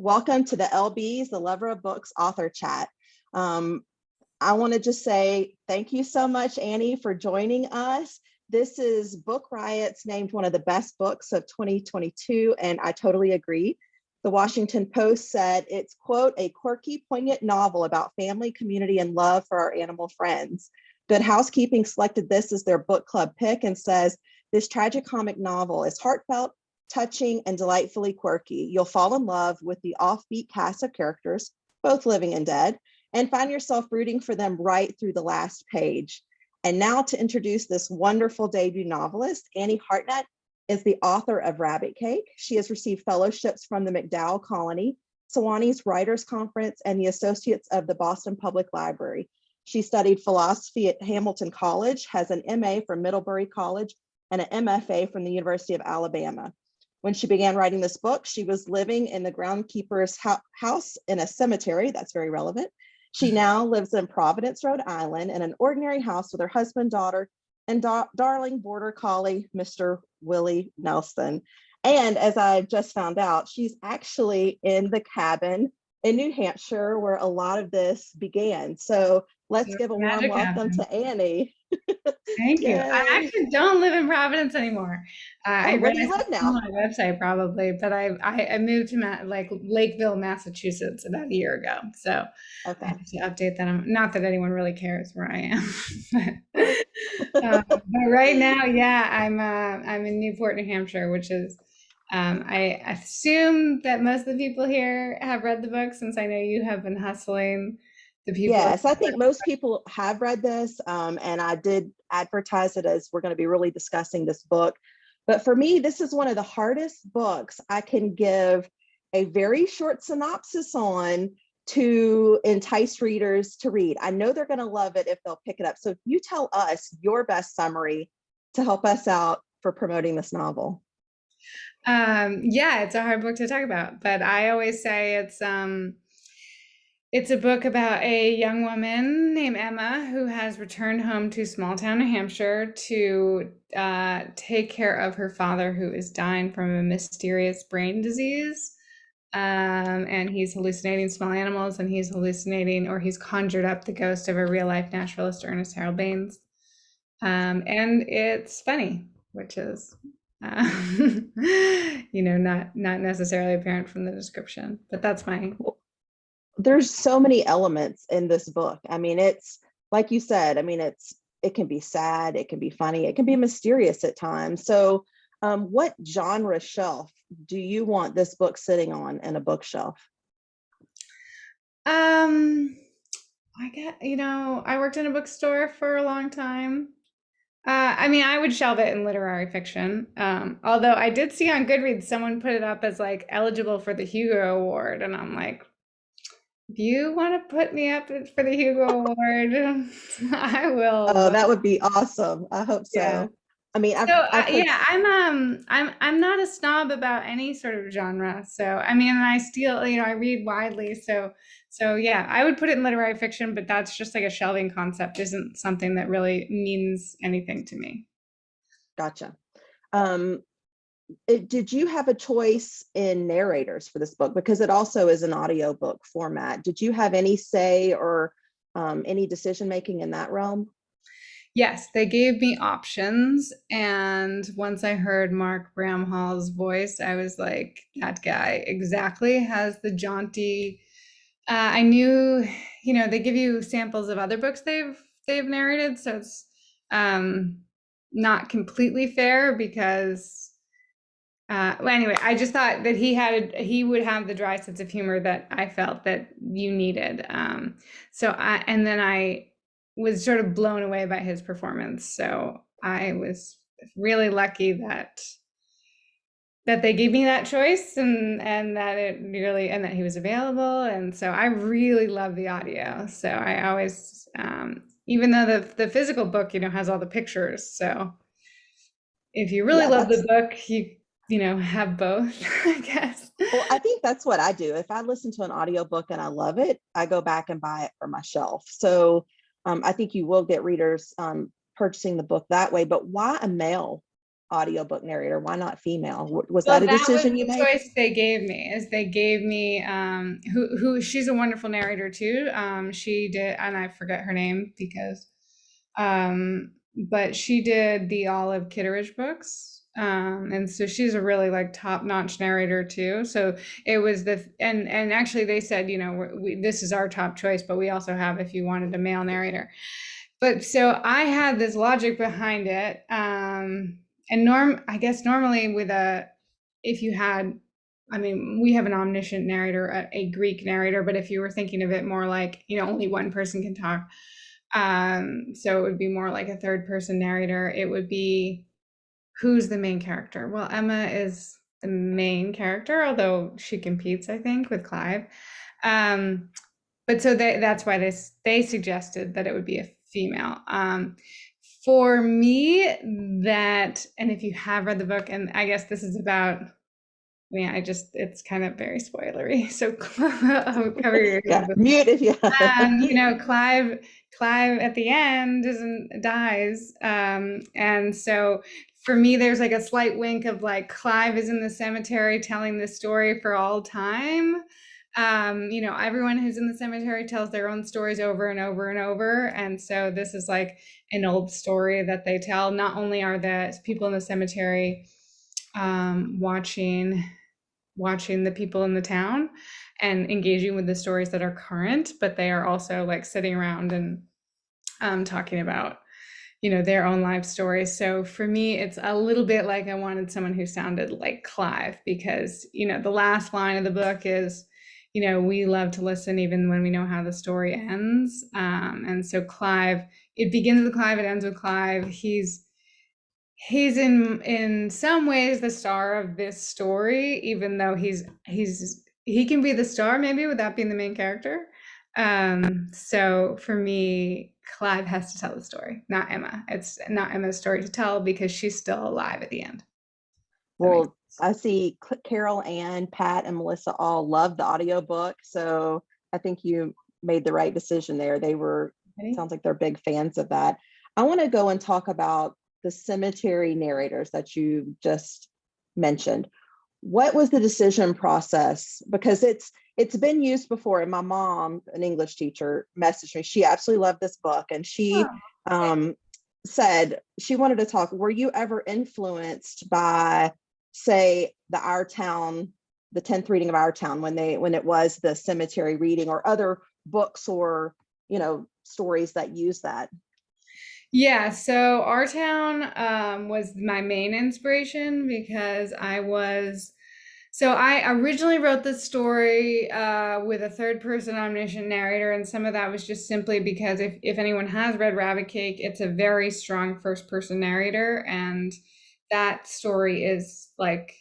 Welcome to the LB's, the Lover of Books author chat. I want to just say thank you so much, Annie, for joining us. This is Book Riot's named one of the best books of 2022, and I totally agree. The Washington Post said it's, quote, a quirky, poignant novel about family, community, and love for our animal friends. Good Housekeeping selected this as their book club pick and says, this tragicomic novel is heartfelt, touching, and delightfully quirky. You'll fall in love with the offbeat cast of characters, both living and dead, and find yourself rooting for them right through the last page. And now to introduce this wonderful debut novelist, Annie Hartnett is the author of Rabbit Cake. She has received fellowships from the MacDowell Colony, Sewanee's Writers Conference, and the Associates of the Boston Public Library. She studied philosophy at Hamilton College, has an MA from Middlebury College, and an MFA from the University of Alabama. When she began writing this book, she was living in the groundskeeper's house in a cemetery. That's very relevant. She now lives in Providence, Rhode Island, in an ordinary house with her husband, daughter, and darling border collie, Mr. Willie Nelson. And as I just found out, she's actually in the cabin in New Hampshire where a lot of this began. So let's give a warm welcome to Annie. Thank you. I actually don't live in Providence anymore. Where do you live now? On my website probably, but I moved to Lakeville, Massachusetts about a year ago. So okay. I have to update that. Not that anyone really cares where I am. But right now, yeah, I'm in Newport, New Hampshire, which is I assume that most of the people here have read the book, since I know you have been hustling the people. Yes, I think most people have read this, and I did advertise it as we're going to be really discussing this book. But for me, this is one of the hardest books I can give a very short synopsis on to entice readers to read. I know they're going to love it if they'll pick it up. So you tell us your best summary to help us out for promoting this novel. Yeah, it's a hard book to talk about, but I always say it's a book about a young woman named Emma who has returned home to small town New Hampshire to take care of her father, who is dying from a mysterious brain disease. And he's hallucinating small animals, and he's conjured up the ghost of a real life naturalist, Ernest Harold Baines. And it's funny, which is not necessarily apparent from the description, but that's my. There's so many elements in this book. I mean, it's like you said, I mean, it can be sad, it can be funny, it can be mysterious at times. So what genre shelf do you want this book sitting on in a bookshelf? I worked in a bookstore for a long time. I would shelve it in literary fiction. Although I did see on Goodreads, someone put it up as like eligible for the Hugo Award. And I'm like, if you want to put me up for the Hugo Award, I will. Oh, that would be awesome. I hope so. Yeah. I mean, I'm not a snob about any sort of genre. So, I mean, I still, I read widely. So yeah, I would put it in literary fiction, but that's just like a shelving concept. Isn't something that really means anything to me. Gotcha. Did you have a choice in narrators for this book? Because it also is an audiobook format. Did you have any say or any decision-making in that realm? Yes, they gave me options. And once I heard Mark Bramhall's voice, I was like, that guy exactly has the jaunty. I knew, they give you samples of other books they've narrated. So it's not completely fair because anyway, I just thought that he would have the dry sense of humor that I felt that you needed. And then I was sort of blown away by his performance. So I was really lucky that they gave me that choice and that he was available. And so I really love the audio. So I always, even though the physical book, has all the pictures. So if you really love the book, you have both, I guess. Well, I think that's what I do. If I listen to an audiobook and I love it, I go back and buy it for my shelf. So I think you will get readers purchasing the book that way. But why a male audiobook narrator? Why not female? Was Well, that a that was decision you the made? choice they gave me. Is they gave me who she's a wonderful narrator too. She did, and I forget her name because but she did the Olive Kitteridge books. And so she's a really like top-notch narrator too. So it was and actually they said, you know, this is our top choice, but we also have if you wanted a male narrator. But so I had this logic behind it. And I guess normally with if you had, I mean, we have an omniscient narrator, a Greek narrator, but if you were thinking of it more like, you know, only one person can talk. So it would be more like a third person narrator. It would be who's the main character? Well, Emma is the main character, although she competes, I think, with Clive. But so that's why they suggested that it would be a female. For me, that, and if you have read the book, and I guess this is about, it's kind of very spoilery. So I'll cover your Yeah, mute if you you know, Clive at the end dies. And so for me, there's like a slight wink of like Clive is in the cemetery telling this story for all time. You know, everyone who's in the cemetery tells their own stories over and over and over. And so this is like an old story that they tell. Not only are the people in the cemetery watching the people in the town and engaging with the stories that are current, but they are also like sitting around and talking about, you know, their own life stories. So for me, it's a little bit like I wanted someone who sounded like Clive, because, you know, the last line of the book is, you know, we love to listen even when we know how the story ends. And so Clive, it begins with Clive, it ends with Clive. He's in some ways the star of this story, even though he can be the star maybe without being the main character. So for me, Clive has to tell the story, not Emma. It's not Emma's story to tell because she's still alive at the end. Well, I see Carol, Ann, Pat, and Melissa all love the audiobook. So I think you made the right decision there. Sounds like they're big fans of that. I want to go and talk about the cemetery narrators that you just mentioned. What was the decision process? Because it's been used before, and my mom, an English teacher, messaged me. She absolutely loved this book, and she said she wanted to talk. Were you ever influenced by, say, the 10th reading of Our Town, when it was the cemetery reading, or other books or, you know, stories that use that? Yeah, so Our Town was my main inspiration because I originally wrote this story with a third person omniscient narrator, and some of that was just simply because if anyone has read Rabbit Cake, it's a very strong first person narrator, and that story is like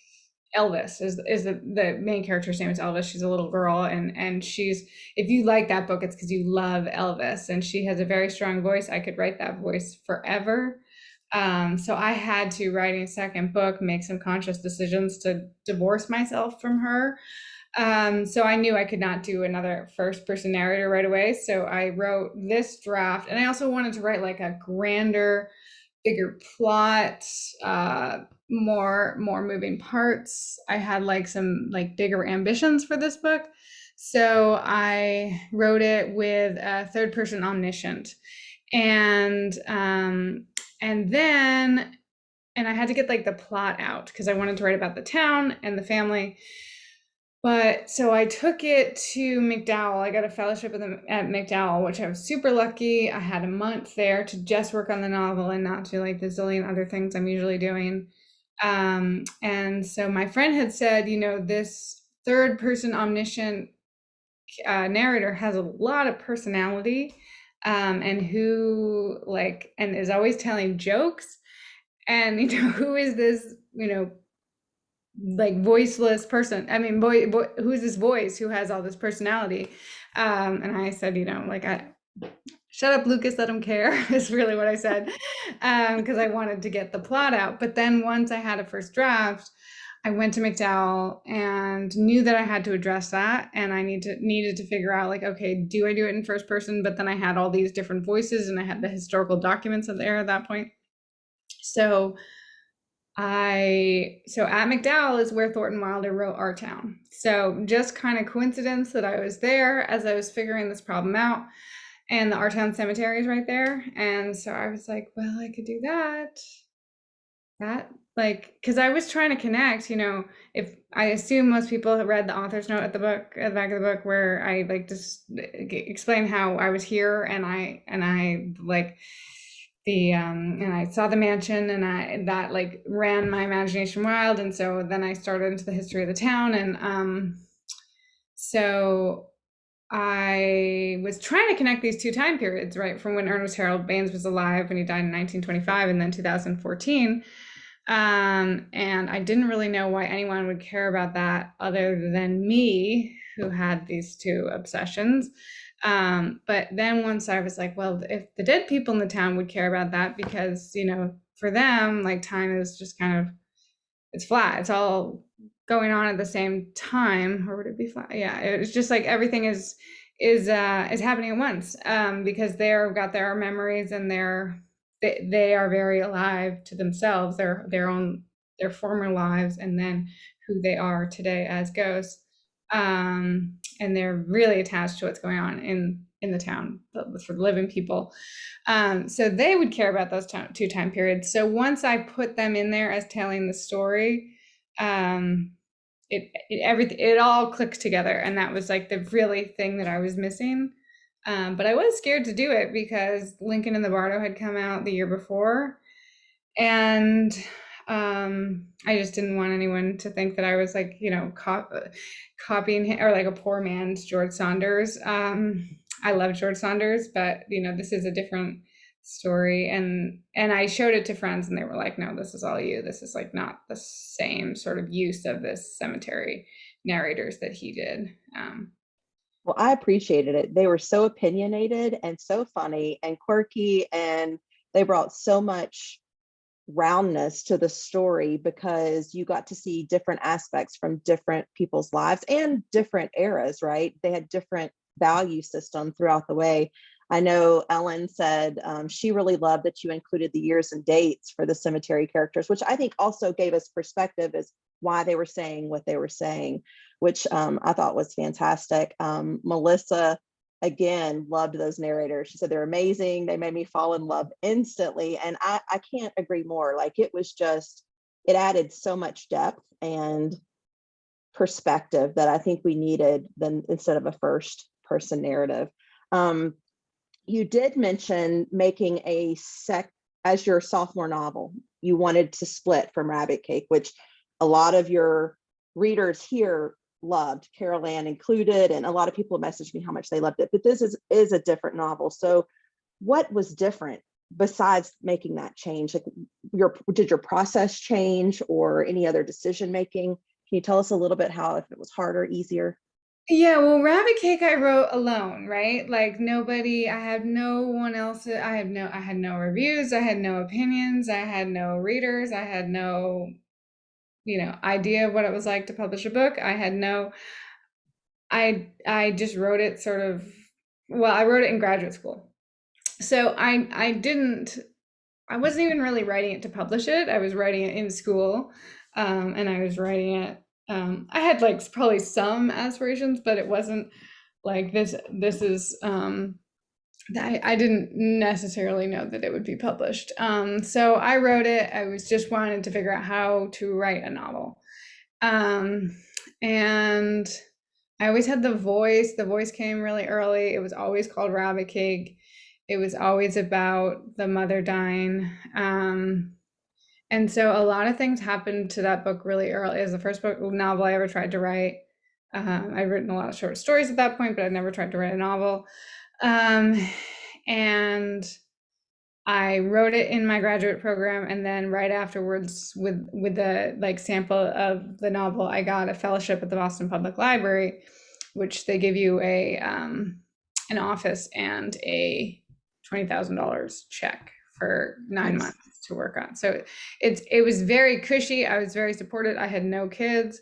Elvis is the main character's name is Elvis. She's a little girl, and she's, if you like that book, it's because you love Elvis, and she has a very strong voice. I could write that voice forever. So I had to, writing a second book, make some conscious decisions to divorce myself from her. So I knew I could not do another first person narrator right away. So I wrote this draft, and I also wanted to write like a grander, bigger plot, more moving parts. I had like some like bigger ambitions for this book. So I wrote it with a third person omniscient. And then I had to get like the plot out because I wanted to write about the town and the family. But so I took it to McDowell. I got a fellowship at McDowell, which I was super lucky. I had a month there to just work on the novel and not do like the zillion other things I'm usually doing. And so my friend had said, you know, this third person omniscient narrator has a lot of personality, and and is always telling jokes. And, you know, who is this, you know, like voiceless person? I mean, who's this voice who has all this personality? And I said, you know, like, shut up, Lucas, let him care, is really what I said, because I wanted to get the plot out. But then once I had a first draft, I went to McDowell and knew that I had to address that, and I needed to figure out, like, okay, do I do it in first person? But then I had all these different voices, and I had the historical documents there at that point. So so at McDowell is where Thornton Wilder wrote Our Town. So just kind of coincidence that I was there as I was figuring this problem out, and the Our Town Cemetery is right there. And so I was like, well, I could do that. Like, because I was trying to connect, if I assume most people have read the author's note at the back of the book, where I like just explain how I was here, and I like and I saw the mansion, and that like ran my imagination wild. And so then I started into the history of the town, and so I was trying to connect these two time periods, right, from when Ernest Harold Baines was alive, when he died in 1925, and then 2014. And I didn't really know why anyone would care about that other than me, who had these two obsessions. But then once I was like, well, if the dead people in the town would care about that, because, for them, like, time is just kind of, it's flat. It's all going on at the same time. Or would it be flat? Yeah, it's just like everything is happening at once, because they've got their memories, and they are very alive to themselves, their former lives, and then who they are today as ghosts. And they're really attached to what's going on in the town, for the living people. So they would care about those two time periods. So once I put them in there as telling the story, it all clicked together, and that was like the really thing that I was missing. But I was scared to do it because Lincoln and the Bardo had come out the year before, and I just didn't want anyone to think that I was like, copying him, or like a poor man's George Saunders. I love George Saunders, but this is a different story, and I showed it to friends, and they were like, no, this is all you. This is like not the same sort of use of this cemetery narrators that he did. Well, I appreciated it. They were so opinionated and so funny and quirky, and they brought so much roundness to the story because you got to see different aspects from different people's lives and different eras, right? They had different value system throughout the way. I know Ellen said she really loved that you included the years and dates for the cemetery characters, which I think also gave us perspective as why they were saying what they were saying, which I thought was fantastic. Melissa, again, loved those narrators. She said they're amazing. They made me fall in love instantly. And I can't agree more. Like, it was just, it added so much depth and perspective that I think we needed then instead of a first person narrative. You did mention making as your sophomore novel, you wanted to split from Rabbit Cake, which a lot of your readers here loved, Carol Ann included, and a lot of people messaged me how much they loved it. But this is a different novel. So what was different besides making that change? Like, did your process change or any other decision making? Can you tell us a little bit how, if it was harder, easier? Yeah, well, Rabbit Cake I wrote alone, right? Like, nobody, I had no one else. I had no reviews, I had no opinions, I had no readers, I had no, idea of what it was like to publish a book. I just wrote it sort of, well, I wrote it in graduate school. So I wasn't even really writing it to publish it. I was writing it in school, and I was writing it. I had like probably some aspirations, but it wasn't like this. This is I didn't necessarily know that it would be published. So I wrote it. I was just wanted to figure out how to write a novel, and I always had the voice. The voice came really early. It was always called Rabbit Cake. It was always about the mother dying. And so a lot of things happened to that book really early. It was the first novel I ever tried to write. I'd written a lot of short stories at that point, but I'd never tried to write a novel. And I wrote it in my graduate program, and then right afterwards, with the like sample of the novel, I got a fellowship at the Boston Public Library, which they give you an office and a $20,000 check for 9 Nice. months to work on. So it was very cushy. I was very supported. I had no kids.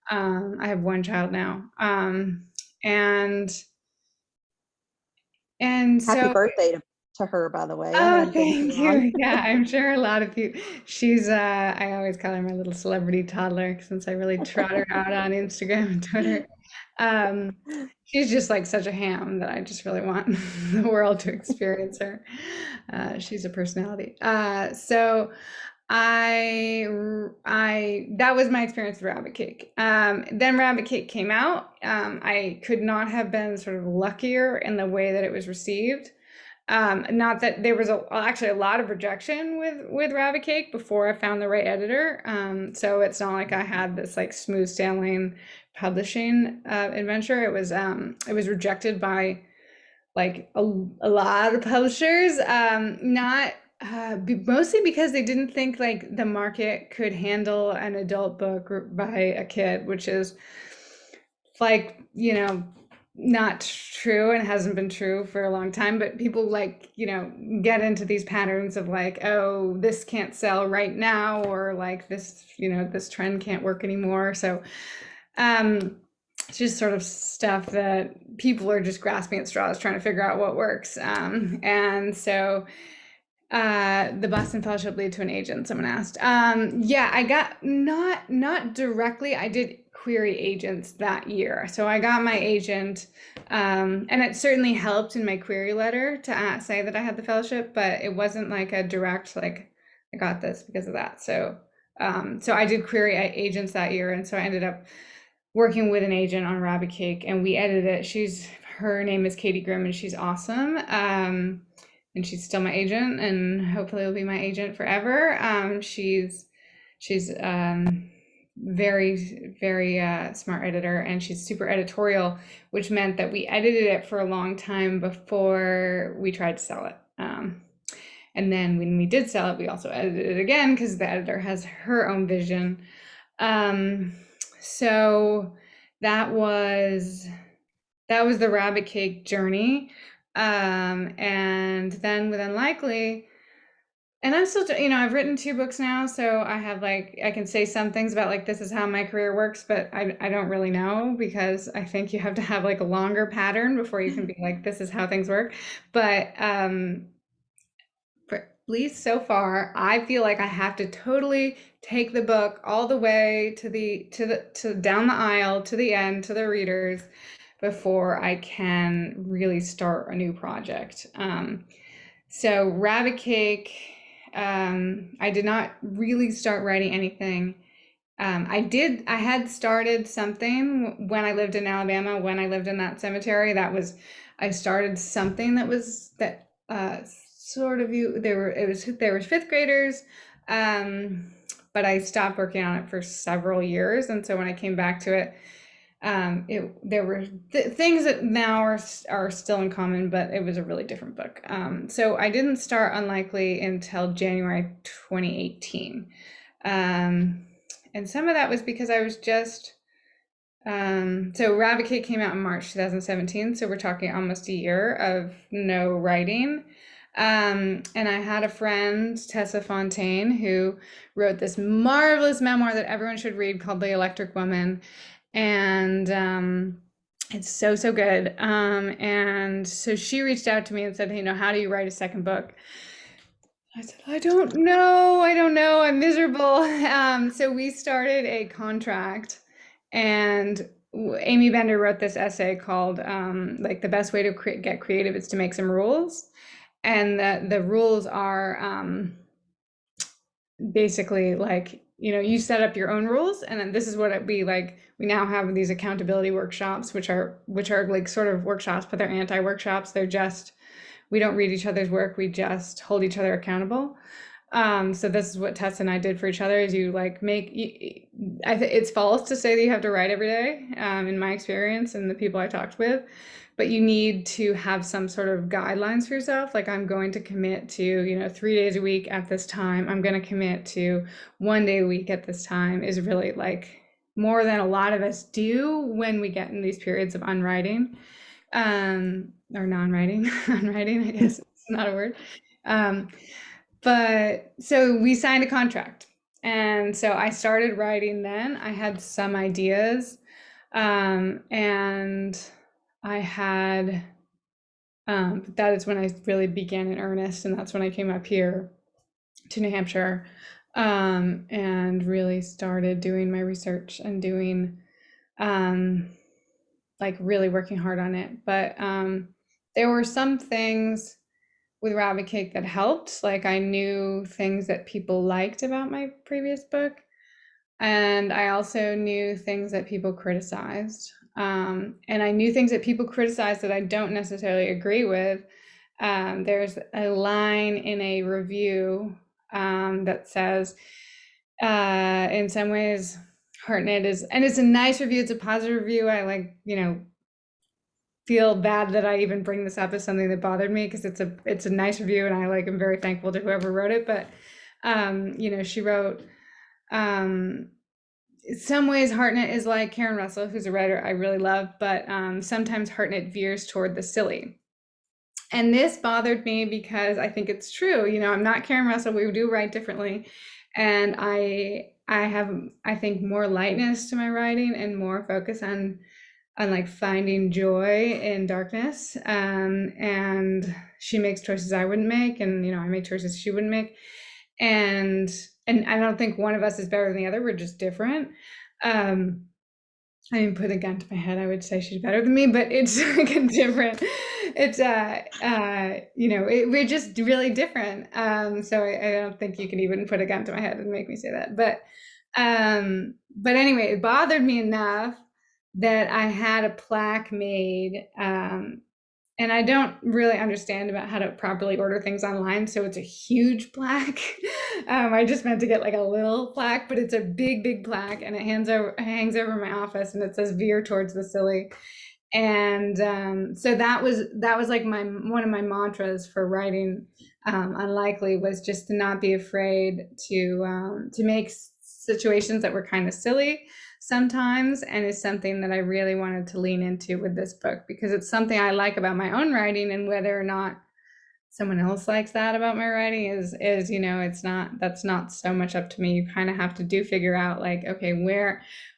I have one child now, and Happy so birthday to her, by the way. I Oh, hadn't been too thank long. you. Yeah, I'm sure a lot of people. She's I always call her my little celebrity toddler since I really trot her out on Instagram and Twitter. Um, she's just like such a ham that I just really want the world to experience her. She's a personality. So I that was my experience with Rabbit Cake. Then Rabbit Cake came out. I could not have been sort of luckier in the way that it was received. Not that there was actually a lot of rejection with Rabbit Cake before I found the right editor. So it's not like I had this like smooth sailing publishing adventure. It was rejected by like a lot of publishers. Not Mostly because they didn't think like the market could handle an adult book by a kid, which is like, not true and hasn't been true for a long time, but people like, get into these patterns of like, oh, this can't sell right now, or like this, this trend can't work anymore. So it's just sort of stuff that people are just grasping at straws trying to figure out what works. And so the Boston Fellowship lead to an agent, someone asked. Yeah, I got not directly. I did query agents that year. So I got my agent, and it certainly helped in my query letter to say that I had the fellowship, but it wasn't like a direct, like, I got this because of that. So I did query agents that year. And so I ended up working with an agent on Rabbit Cake, and we edited it. Her name is Katie Grimm, and she's awesome. And she's still my agent, and hopefully will be my agent forever. She's very, very smart editor, and she's super editorial, which meant that we edited it for a long time before we tried to sell it. And then when we did sell it, we also edited it again because the editor has her own vision. So that was the Rabbit Cake journey. And then with Unlikely, and I'm still, I've written 2 books now, so I have like, I can say some things about like, this is how my career works, but I don't really know, because I think you have to have like a longer pattern before you can be like, this is how things work. But for at least so far, I feel like I have to totally take the book all the way to down the aisle, to the end, to the readers, before I can really start a new project. So Rabbit Cake, I did not really start writing anything. I had started something when I lived in Alabama, when I lived in that cemetery. I started something sort of there were 5th graders, but I stopped working on it for several years. And so when I came back to it, there were things that now are still in common, but it was a really different book. So I didn't start Unlikely until January 2018. And some of that was because I was just, so Rabbit Cake came out in March 2017. So we're talking almost a year of no writing. And I had a friend, Tessa Fontaine, who wrote this marvelous memoir that everyone should read called The Electric Woman. And it's so good. And so she reached out to me and said, how do you write a second book? I said, I don't know, I'm miserable. So we started a contract, and Amy Bender wrote this essay called like, the best way to get creative is to make some rules. And the rules are basically like, you set up your own rules, and then this is what it'd be like. We now have these accountability workshops, which are like sort of workshops, but they're anti-workshops. They're just, we don't read each other's work, we just hold each other accountable. So this is what Tess and I did for each other, is you like it's false to say that you have to write every day, in my experience and the people I talked with, but you need to have some sort of guidelines for yourself. Like, I'm going to commit to, 3 days a week at this time. I'm going to commit to 1 day a week at this time, is really like more than a lot of us do when we get in these periods of unwriting, or non-writing. Unwriting, I guess it's not a word. But so we signed a contract. And so I started writing then. I had some ideas, and I had But that is when I really began in earnest, and that's when I came up here to New Hampshire, and really started doing my research and doing like really working hard on it. But there were some things with Rabbit Cake that helped. Like I knew things that people liked about my previous book, and I also knew things that people criticized. And I knew things that people criticized that I don't necessarily agree with. There's a line in a review that says, in some ways, Hartnett is, and it's a nice review, it's a positive review. I like, feel bad that I even bring this up as something that bothered me because it's a nice review, and I like am very thankful to whoever wrote it. But she wrote, in some ways Hartnett is like Karen Russell, who's a writer I really love, but sometimes Hartnett veers toward the silly. And this bothered me because I think it's true. I'm not Karen Russell. We do write differently, and I have, I think, more lightness to my writing and more focus on like finding joy in darkness. And she makes choices I wouldn't make, and I make choices she wouldn't make. And I don't think one of us is better than the other. We're just different. I mean, put a gun to my head, I would say she's better than me, but it's like a different, it's we're just really different. So I don't think you can even put a gun to my head and make me say that. But anyway, it bothered me enough that I had a plaque made, and I don't really understand about how to properly order things online, so it's a huge plaque. I just meant to get like a little plaque, but it's a big, big plaque, and it hangs over my office, and it says "Veer towards the silly." And so that was like one of my mantras for writing Unlikely, was just to not be afraid to make situations that were kind of silly sometimes, and is something that I really wanted to lean into with this book, because it's something I like about my own writing, and whether or not someone else likes that about my writing is that's not so much up to me. You kind of have to figure out, like, okay,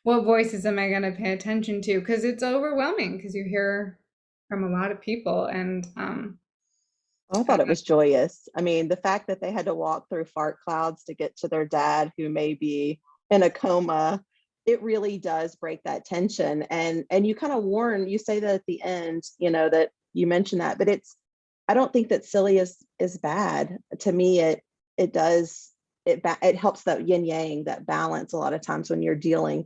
what voices am I going to pay attention to, because it's overwhelming, because you hear from a lot of people. And I thought it was joyous. I mean, the fact that they had to walk through fart clouds to get to their dad, who may be in a coma, it really does break that tension. And you kind of you say that at the end, that you mentioned that, but I don't think that silly is bad. To me, it helps that yin yang, that balance, a lot of times when you're dealing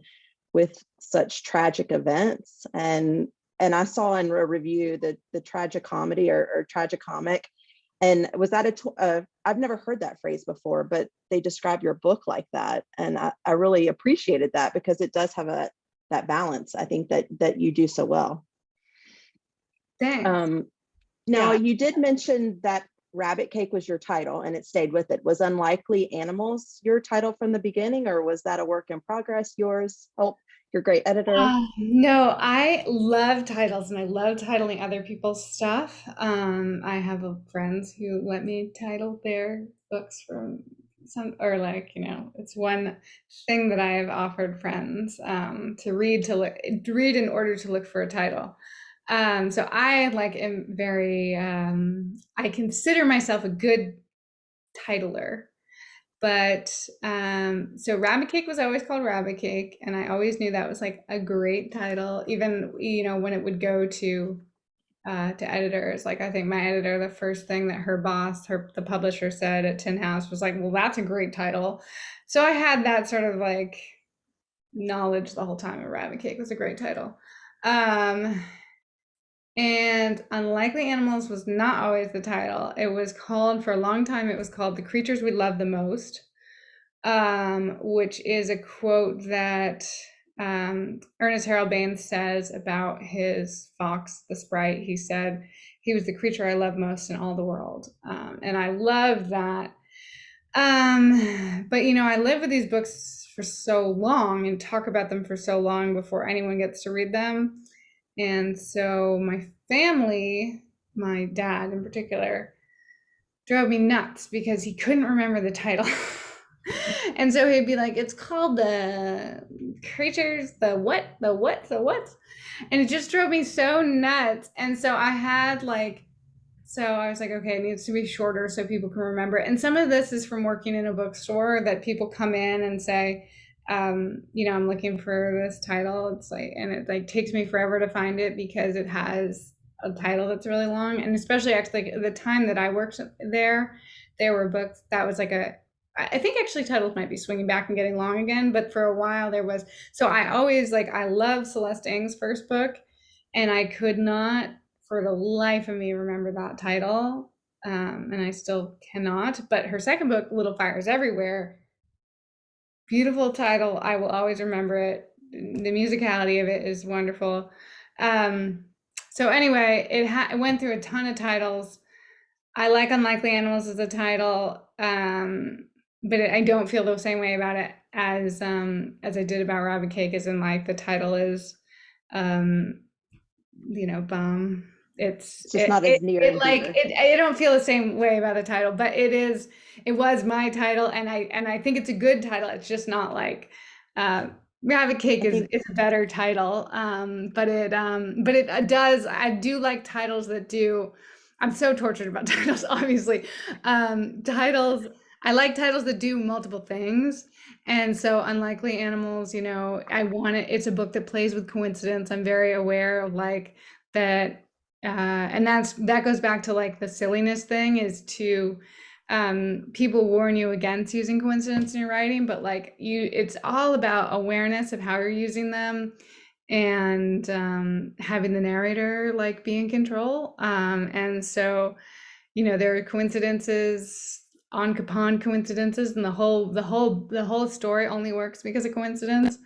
with such tragic events. And I saw in a review the tragicomedy or tragicomic, and was that I've never heard that phrase before, but they describe your book like that, and I really appreciated that, because it does have that balance, I think, that you do so well. Thanks. Now, you did mention that Rabbit Cake was your title, and it stayed with it. Was Unlikely Animals your title from the beginning, or was that a work in progress, yours? Oh, you're a great editor. No, I love titles, and I love titling other people's stuff. I have friends who let me title their books from or like, it's one thing that I have offered friends to read in order to look for a title. So I am very, I consider myself a good titler. But so Rabbit Cake was always called Rabbit Cake, and I always knew that was like a great title, even when it would go to editors. Like, I think my editor, the first thing that her boss, the publisher, said at Tin House was like, "Well, that's a great title." So I had that sort of like knowledge the whole time. Rabbit Cake was a great title. And Unlikely Animals was not always the title. It was called, for a long time, it was called The Creatures We Love the Most, which is a quote that Ernest Harold Baines says about his fox, the Sprite. He said, "He was the creature I love most in all the world." And I love that. But I live with these books for so long and talk about them for so long before anyone gets to read them. And so my family, my dad in particular, drove me nuts because he couldn't remember the title. And so he'd be like, "It's called The Creatures, the what, the what, the what?" And it just drove me so nuts. And so I had like So I was like, okay, it needs to be shorter so people can remember it. And some of this is from working in a bookstore that people come in and say, I'm looking for this title. It's like, and it like takes me forever to find it because it has a title that's really long. And especially actually like, the time that I worked there were books that was like I think actually titles might be swinging back and getting long again, but for a while there was. So I always like, I love Celeste Ng's first book, and I could not for the life of me remember that title. And I still cannot. But her second book, Little Fires Everywhere, beautiful title. I will always remember it. The musicality of it is wonderful. So anyway, it went through a ton of titles. I like Unlikely Animals as a title, but I don't feel the same way about it as I did about Rabbit Cake. As in, like the title is, bum. It's just not as near and dear. I don't feel the same way about the title, but it was my title, and I think it's a good title. It's just not like Rabbit Cake is a better title. But it does, I do like titles that do. I'm so tortured about titles, obviously. Titles, I like titles that do multiple things. And so Unlikely Animals, it's a book that plays with coincidence. I'm very aware of like that. And that goes back to like the silliness thing is to, people warn you against using coincidence in your writing, but like it's all about awareness of how you're using them, and having the narrator like be in control. And so, there are coincidences upon coincidences, and the whole story only works because of coincidence.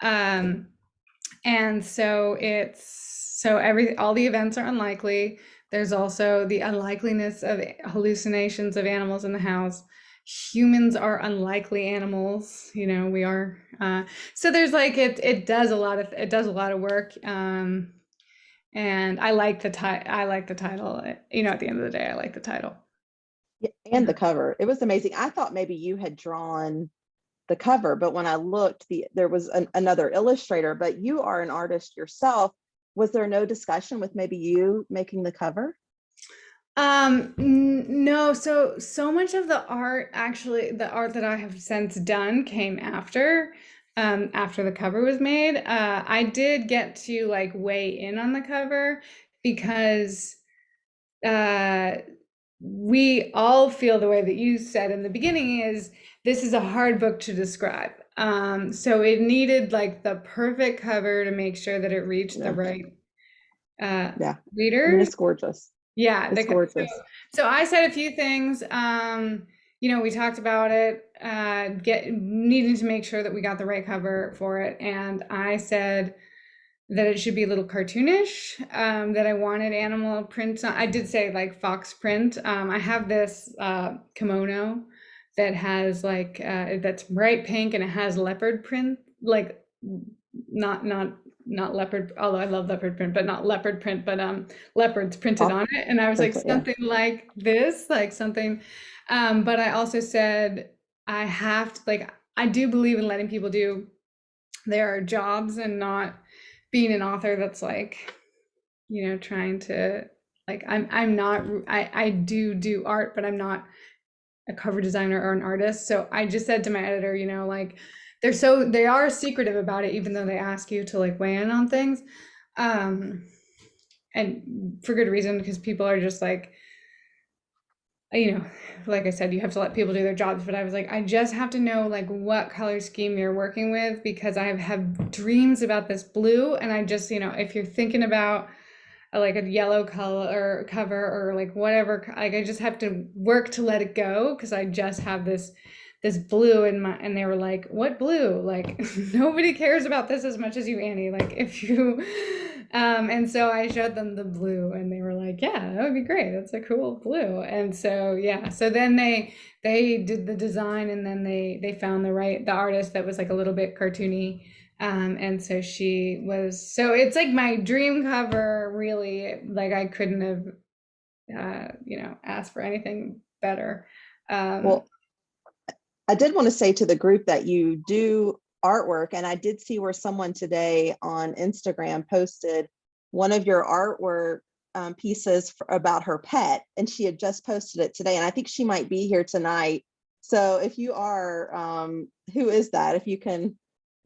And so all the events are unlikely. There's also the unlikeliness of hallucinations of animals in the house. Humans are unlikely animals, we are. So there's like it does a lot of work. And I like the title. At the end of the day, I like the title. Yeah, and the cover. It was amazing. I thought maybe you had drawn the cover, but when I looked, there was another illustrator, but you are an artist yourself. Was there no discussion with maybe you making the cover? No. So much of the art, actually, the art that I have since done came after the cover was made. I did get to like weigh in on the cover because we all feel the way that you said in the beginning, is this is a hard book to describe. So it needed like the perfect cover to make sure that it reached the right reader. I mean, it's gorgeous. Yeah, it's gorgeous. So I said a few things. We talked about it, needing to make sure that we got the right cover for it, and I said that it should be a little cartoonish, that I wanted animal print. I did say like fox print. I have this kimono that has like that's bright pink, and it has leopard print, like not leopard, although I love leopard print, but not leopard print, but leopards printed on it. And I was like, something like this, like something. But I also said I have to, like, I do believe in letting people do their jobs and not being an author that's like, trying to like, I'm not, I do art, but I'm not a cover designer or an artist. So I just said to my editor, like, they are secretive about it, even though they ask you to like weigh in on things. And for good reason, because people are just like, like I said, you have to let people do their jobs, but I was like, I just have to know like what color scheme you're working with, because I have dreams about this blue. And I just, if you're thinking about like a yellow color cover or like whatever, like I just have to work to let it go, because I just have this blue in my, and they were like, what blue? Like nobody cares about this as much as you, Annie. Like if you, and so I showed them the blue, and they were like, yeah, that would be great. That's a cool blue. And so, yeah, so then they did the design, and then they found the artist that was like a little bit cartoony. And so so it's like my dream cover, really. Like I couldn't have, asked for anything better. Well, I did want to say to the group that you do artwork, and I did see where someone today on Instagram posted one of your artwork pieces about her pet, and she had just posted it today, and I think she might be here tonight. So if you are, who is that? If you can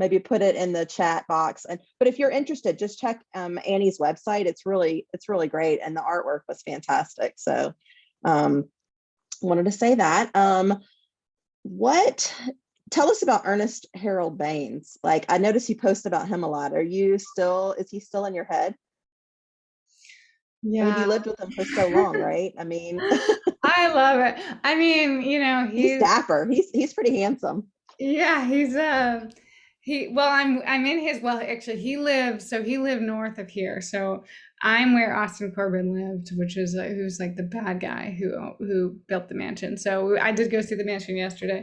maybe put it in the chat box. But if you're interested, just check Annie's website. It's really great, and the artwork was fantastic. So wanted to say that. Tell us about Ernest Harold Baines. Like, I noticed you post about him a lot. Is he still in your head? Yeah. I mean, you lived with him for so long, right? I mean, I love it. I mean, he's dapper. He's pretty handsome. Yeah, I'm in his, well, actually he lived north of here. So I'm where Austin Corbin lived, who's like the bad guy who built the mansion. So I did go see the mansion yesterday.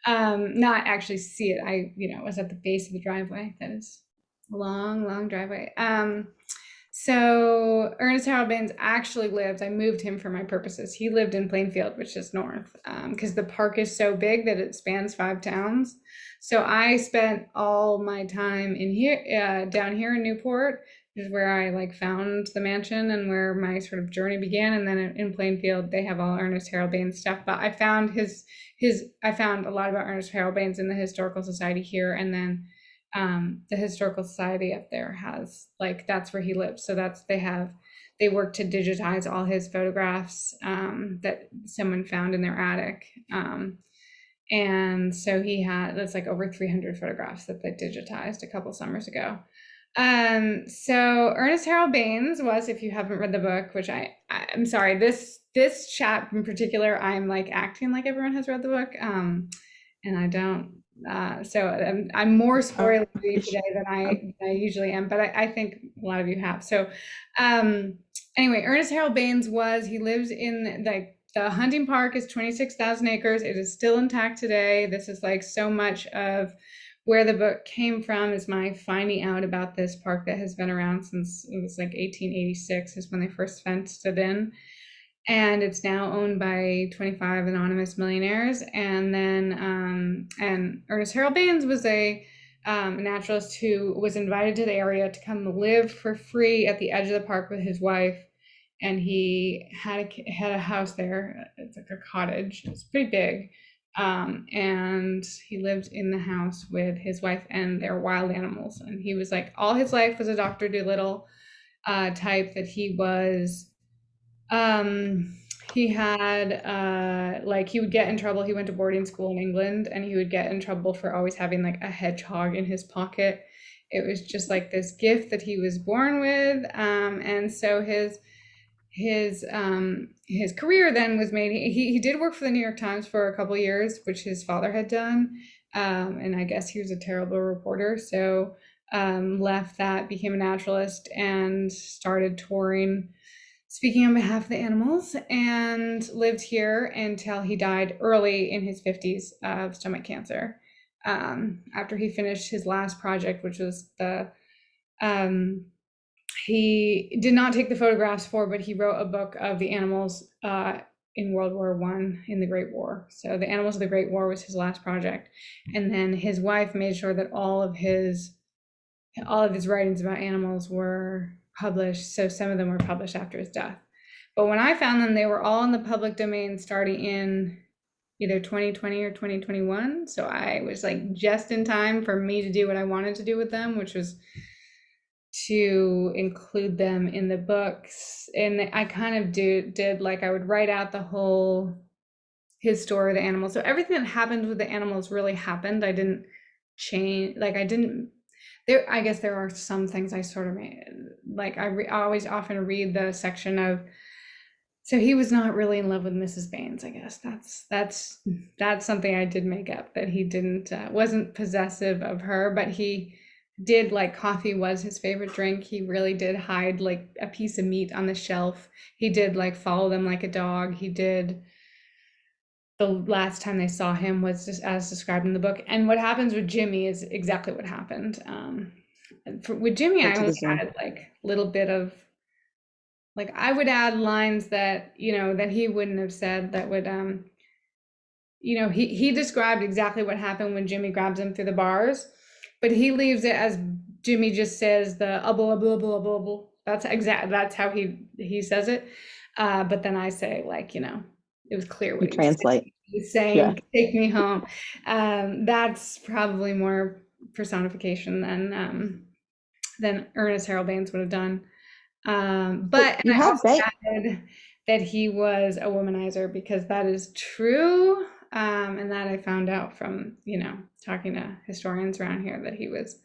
Not actually see it. I was at the base of the driveway. That is a long, long driveway. So Ernest Harold Baines actually I moved him for my purposes. He lived in Plainfield, which is north, because the park is so big that it spans 5 towns. So I spent all my time in here, down here in Newport, which is where I like found the mansion and where my sort of journey began. And then in Plainfield, they have all Ernest Harold Baines stuff. But I found I found a lot about Ernest Harold Baines in the Historical Society here, and then the Historical Society up there has, like, that's where he lives. So they work to digitize all his photographs that someone found in their attic. And so that's like over 300 photographs that they digitized a couple summers ago. So Ernest Harold Baines was, if you haven't read the book, which I'm sorry, this chat in particular, I'm like acting like everyone has read the book. And I don't. So I'm more spoilery today than I usually am, but I think a lot of you have. So anyway, Ernest Harold Baines he lives in the hunting park is 26,000 acres. It is still intact today. This is like so much of where the book came from, is my finding out about this park that has been around since it was like 1886 is when they first fenced it in. And it's now owned by 25 anonymous millionaires. And then, and Ernest Harold Baines was a naturalist who was invited to the area to come live for free at the edge of the park with his wife. And he had a house there. It's like a cottage. It's pretty big. And he lived in the house with his wife and their wild animals. And he was like, all his life was a Dr. Dolittle type, that he was. He had like, he would get in trouble. He went to boarding school in England, and he would get in trouble for always having like a hedgehog in his pocket. It was just like this gift that he was born with. And so his career then was made. He did work for the New York Times for a couple of years, which his father had done. And I guess he was a terrible reporter. So left that, became a naturalist, and started touring, speaking on behalf of the animals, and lived here until he died early in his 50s of stomach cancer. After he finished his last project, which was he did not take the photographs but he wrote a book of the animals in World War I, in the Great War. So the Animals of the Great War was his last project. And then his wife made sure that all of his writings about animals were published. So some of them were published after his death. But when I found them, they were all in the public domain starting in either 2020 or 2021. So I was like just in time for me to do what I wanted to do with them, which was to include them in the books. And I kind of did like, I would write out his story of the animals. So everything that happened with the animals really happened. I didn't change, like I guess there are some things I sort of made, like I always often read the section of, so he was not really in love with Mrs. Baines. I guess that's something I did make up, that he wasn't possessive of her, but he did, like, coffee was his favorite drink. He really did hide like a piece of meat on the shelf. He did like follow them like a dog. He did. The last time they saw him was just as described in the book. And what happens with Jimmy is exactly what happened. With Jimmy, I only added like little bit of, like, I would add lines that, that he wouldn't have said, that would, he described exactly what happened when Jimmy grabs him through the bars, but he leaves it as Jimmy just says the ubble, ubble, ubble, ubble, ubble, That's how he says it. But then I say, like, it was clear You what he was saying. translate. He was Yeah. saying, take me home. That's probably more personification than Ernest Harold Baines would have done. So But and you I have also added that he was a womanizer, because that is true. And that I found out from, talking to historians around here, that he was,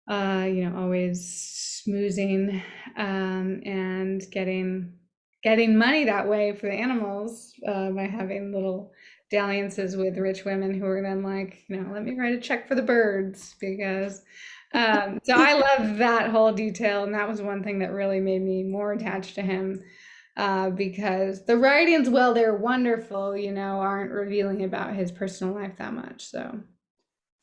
always smoozing, and getting money that way for the animals, by having little dalliances with rich women who were then like, let me write a check for the birds, because so I love that whole detail, and that was one thing that really made me more attached to him, because the writings, while they're wonderful, aren't revealing about his personal life that much. So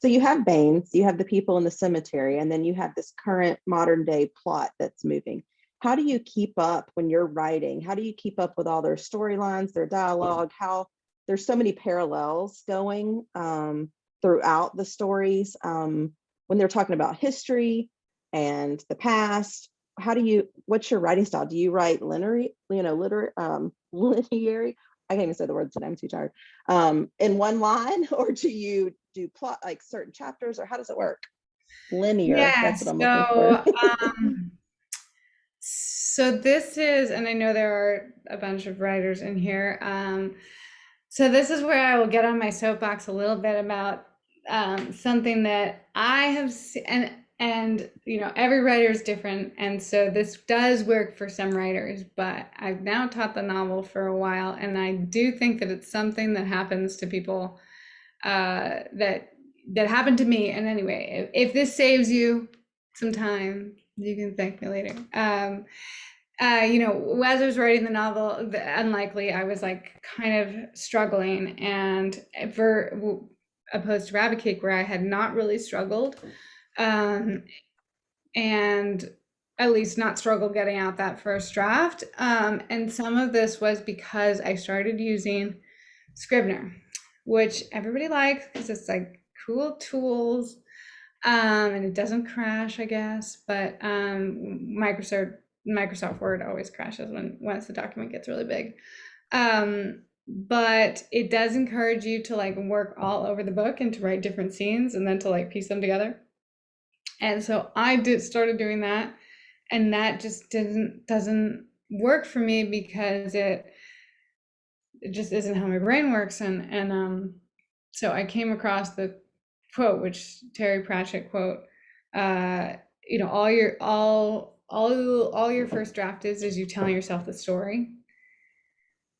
you have Baines, you have the people in the cemetery, and then you have this current modern day plot that's moving. How do you keep up when you're writing? How do you keep up with all their storylines, their dialogue? How there's so many parallels going throughout the stories, when they're talking about history and the past. What's your writing style? Do you write linear, linear? I can't even say the words and I'm too tired. In one line, or do you do plot, like certain chapters, or how does it work? Linear, Yeah, that's what I'm looking for. so this is, and I know there are a bunch of writers in here. So this is where I will get on my soapbox a little bit about something that I have seen, and every writer is different, and so this does work for some writers, but I've now taught the novel for a while, and I do think that it's something that happens to people, that happened to me. And anyway, if this saves you some time, you can thank me later. As I was writing the novel, Unlikely, I was like kind of struggling, and for opposed to Rabbit Cake, where I had not really struggled, and at least not struggled getting out that first draft. And some of this was because I started using Scrivener, which everybody likes because it's like cool tools, and it doesn't crash, I guess. But Microsoft Word always crashes once the document gets really big. But it does encourage you to like work all over the book and to write different scenes and then to like piece them together. And so I started doing that, and that just doesn't work for me, because it just isn't how my brain works. And so I came across the quote, which Terry Pratchett quote, all your first draft is you telling yourself the story.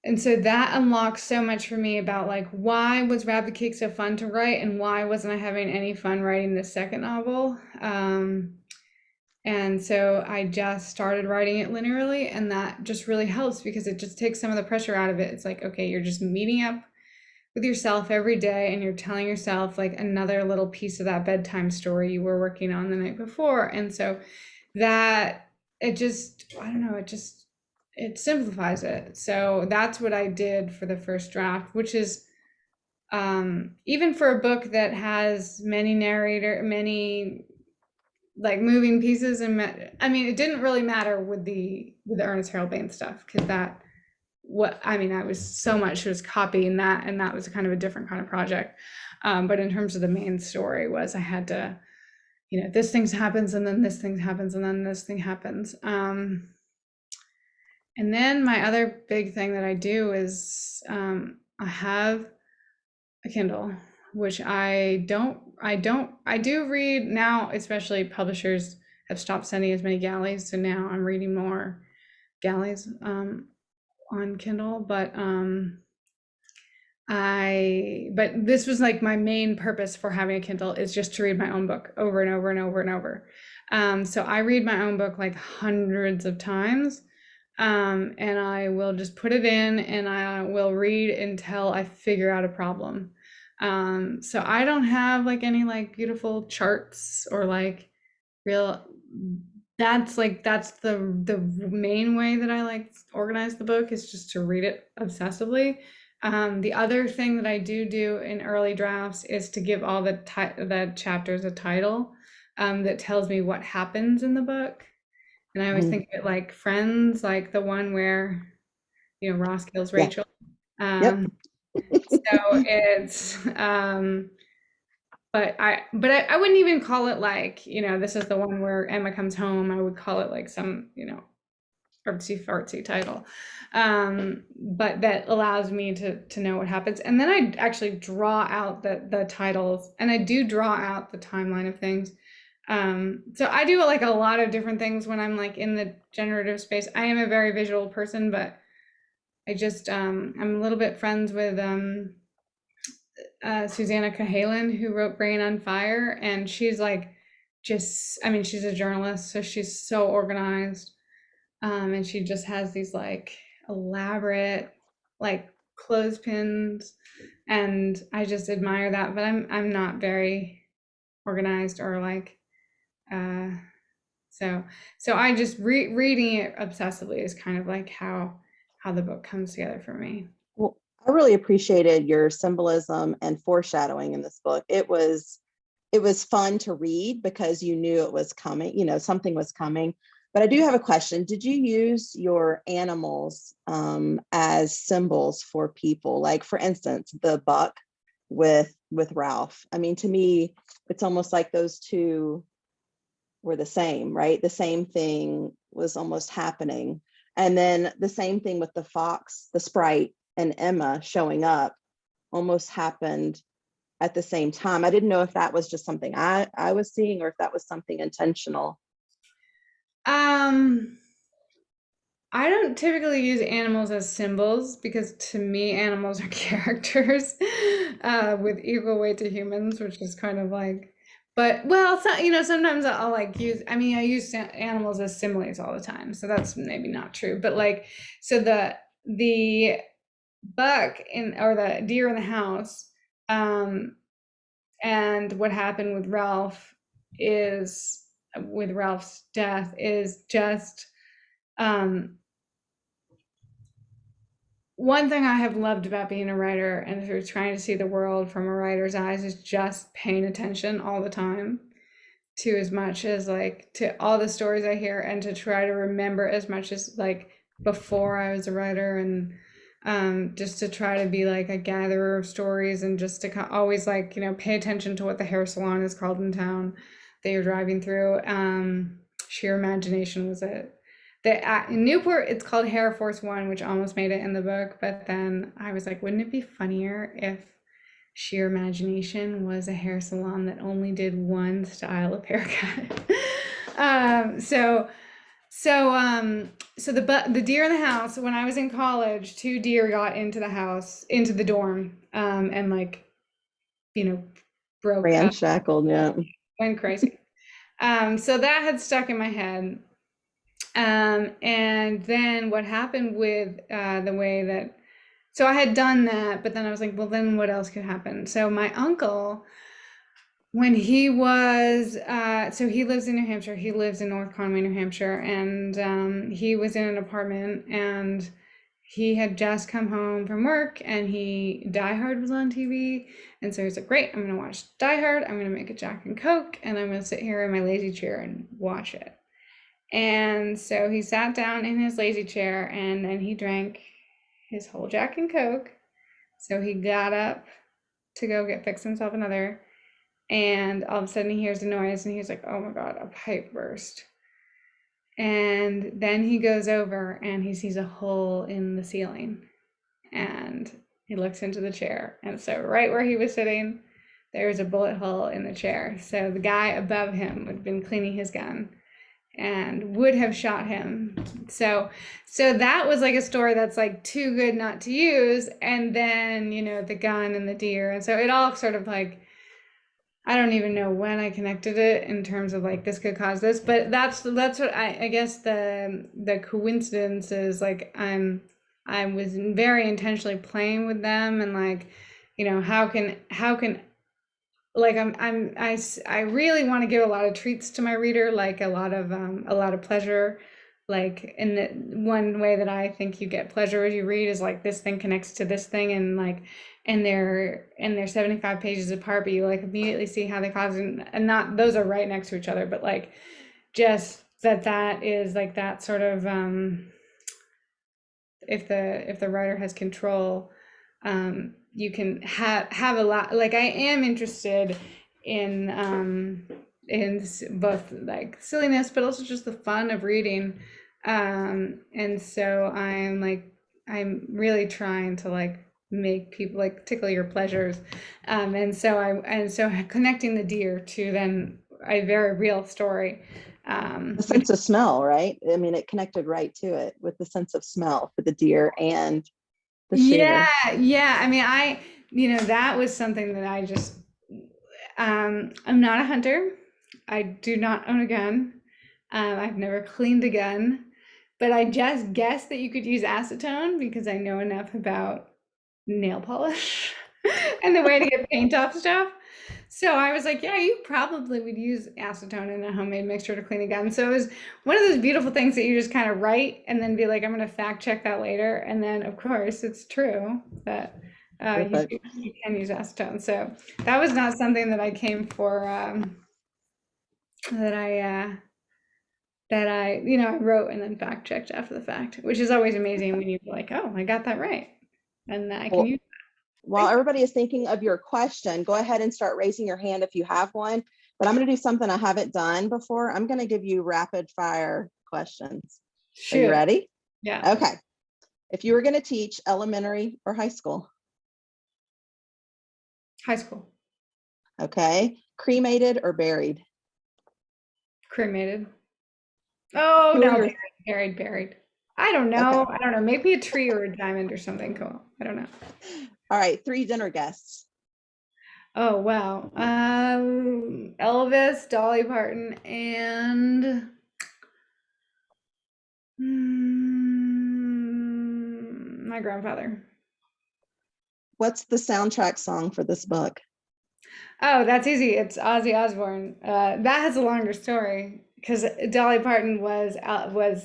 And so that unlocks so much for me about like, why was Rabbit Cake so fun to write, and why wasn't I having any fun writing the second novel? And so I just started writing it linearly, and that just really helps, because it just takes some of the pressure out of it. It's like, okay, you're just meeting up with yourself every day, and you're telling yourself like another little piece of that bedtime story you were working on the night before. And so that, it just, I don't know, it simplifies it. So that's what I did for the first draft, which is, even for a book that has many like moving pieces, and I mean, it didn't really matter with the Ernest Harold Baines stuff, because I was so much was copying that, and that was kind of a different kind of project. But in terms of the main story, was I had to, this thing happens, and then this thing happens, and then this thing happens. And then my other big thing that I do is, I have a Kindle, which I do read now, especially publishers have stopped sending as many galleys. So now I'm reading more galleys on Kindle. But but this was like my main purpose for having a Kindle, is just to read my own book over and over and over and over. So I read my own book like hundreds of times. And I will just put it in, and I will read until I figure out a problem. So I don't have like any like beautiful charts or like real, that's the main way that I like organize the book, is just to read it obsessively. The other thing that I do in early drafts is to give all the chapters a title, that tells me what happens in the book. And I always Mhm. think of it like Friends, like the one where, Ross kills Yeah. Rachel. Yep. So it's but I wouldn't even call it like, this is the one where Emma comes home. I would call it like some, artsy fartsy title. But that allows me to know what happens. And then I actually draw out the titles, and I do draw out the timeline of things. So I do like a lot of different things when I'm like in the generative space. I am a very visual person, but I'm a little bit friends with Susanna Cahalan, who wrote Brain on Fire, and she's like I mean, she's a journalist, so she's so organized. And she just has these like elaborate like clothespins, and I just admire that. But I'm not very organized or like uh so I just reading it obsessively is kind of like how the book comes together for me. Well, I really appreciated your symbolism and foreshadowing in this book. It was fun to read because you knew it was coming, something was coming. But I do have a question. Did you use your animals as symbols for people? Like, for instance, the buck with Ralph. I mean, to me, it's almost like those two were the same, right? The same thing was almost happening. And then the same thing with the fox, the sprite, and Emma showing up almost happened at the same time. I didn't know if that was just something I was seeing or if that was something intentional. um I don't typically use animals as symbols because to me animals are characters with equal weight to humans, which is kind of like, but well, so, sometimes I'll like I use animals as similes all the time, so that's maybe not true. But like, so the buck in or the deer in the house, um, and what happened with Ralph's death is just um one thing I have loved about being a writer and sort of trying to see the world from a writer's eyes is just paying attention all the time to as much as like to all the stories I hear, and to try to remember as much as like before I was a writer, and just to try to be like a gatherer of stories, and just to always like, pay attention to what the hair salon is called in town that you're driving through. Sheer imagination was it. In Newport, it's called Hair Force One, which almost made it in the book. But then I was like, wouldn't it be funnier if Sheer Imagination was a hair salon that only did one style of haircut? um, so, so the deer in the house. When I was in college, two deer got into the house, into the dorm, and like, you know, broke up, Ramshackled, yeah. went crazy. So that had stuck in my head. And then what happened with the way that, so I had done that, but then I was like, well, then what else could happen? So my uncle, when he was, so he lives in New Hampshire, he lives in North Conway, New Hampshire, and he was in an apartment, and he had just come home from work, and Die Hard was on TV. And so he's like, great, I'm going to watch Die Hard. I'm going to make a Jack and Coke, and I'm going to sit here in my lazy chair and watch it. And so he sat down in his lazy chair, and then he drank his whole Jack and Coke. So he got up to go fix himself another. And all of a sudden he hears a noise, and he's like, oh my God, a pipe burst. And then he goes over and he sees a hole in the ceiling, and he looks into the chair. And so right where he was sitting, there was a bullet hole in the chair. So the guy above him had been cleaning his gun and would have shot him. So that was like a story that's like too good not to use. And then, the gun and the deer. And so it all sort of like, I don't even know when I connected it in terms of like this could cause this, but that's what I guess the coincidence is like I was very intentionally playing with them, and like, how can like I really want to give a lot of treats to my reader, like a lot of pleasure. Like, in the one way that I think you get pleasure as you read is like this thing connects to this thing, and like, and they're 75 pages apart, but you like immediately see how they cause, and not those are right next to each other, but like just that is like that sort of if the writer has control, you can have a lot. Like I am interested in both like silliness, but also just the fun of reading. And so I'm really trying to like make people like tickle your pleasures. And so connecting the deer to then a very real story. The Which sense of smell, right? I mean, it connected right to it with the sense of smell for the deer and the Yeah, shooter. yeah. I mean, that was something that I'm not a hunter. I do not own a gun. I've never cleaned a gun, but I just guessed that you could use acetone because I know enough about nail polish and the way to get paint off stuff. So I was like, yeah, you probably would use acetone in a homemade mixture to clean a gun. So it was one of those beautiful things that you just kind of write and then be like, I'm going to fact check that later. And then, of course, it's true that Perfect. you can use acetone. So that was not something that I came for, that I, uh, I wrote and then fact checked after the fact, which is always amazing when you're like, oh, I got that right. And I can Well, use while it. everybody is thinking of your question, go ahead and start raising your hand if you have one. But I'm going to do something I haven't done before. I'm going to give you rapid fire questions. Are you Shoot. ready? Yeah. Okay. If you were going to teach elementary or high school, High school. okay. Cremated or buried? Cremated. Oh, Who are no, your, buried. I don't okay. know. I don't know. Maybe a tree or a diamond or something cool. I don't know. All right. 3 dinner guests. Oh, wow. Elvis, Dolly Parton, and my grandfather. What's the soundtrack song for this book? Oh, that's easy. It's Ozzy Osbourne. That has a longer story because Dolly Parton was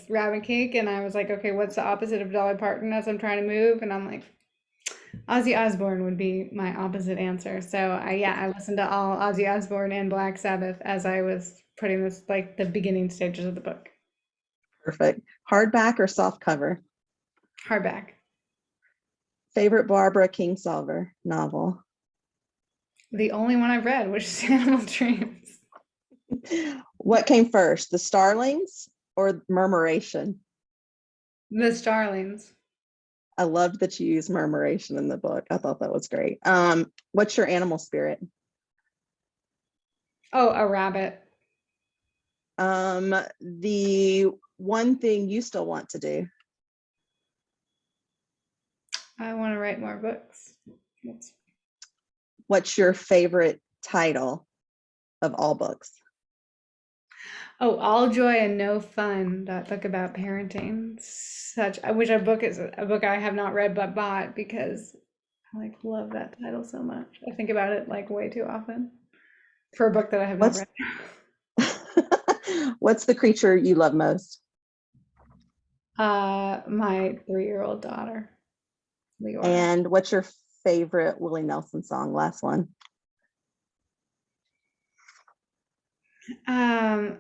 Rabbit Cake, and I was like, okay, what's the opposite of Dolly Parton as I'm trying to move? And I'm like, Ozzy Osbourne would be my opposite answer. So I listened to all Ozzy Osbourne and Black Sabbath as I was putting this like the beginning stages of the book. Perfect. Hardback or soft cover? Hardback. Favorite Barbara Kingsolver novel? The only one I've read, which is Animal Dreams. What came first, the starlings or murmuration? The Starlings. I loved that you used murmuration in the book. I thought that was great. What's your animal spirit? Oh, a rabbit. The one thing you still want to do? I want to write more books. That's What's your favorite title of all books? Oh, All Joy and No Fun, that book about parenting. Which a book is a book I have not read but bought because I like love that title so much. I think about it like way too often for a book that I have not What's read. what's the creature you love most? My 3-year-old daughter, Leora. And what's your favorite Willie Nelson song? Last one. Um,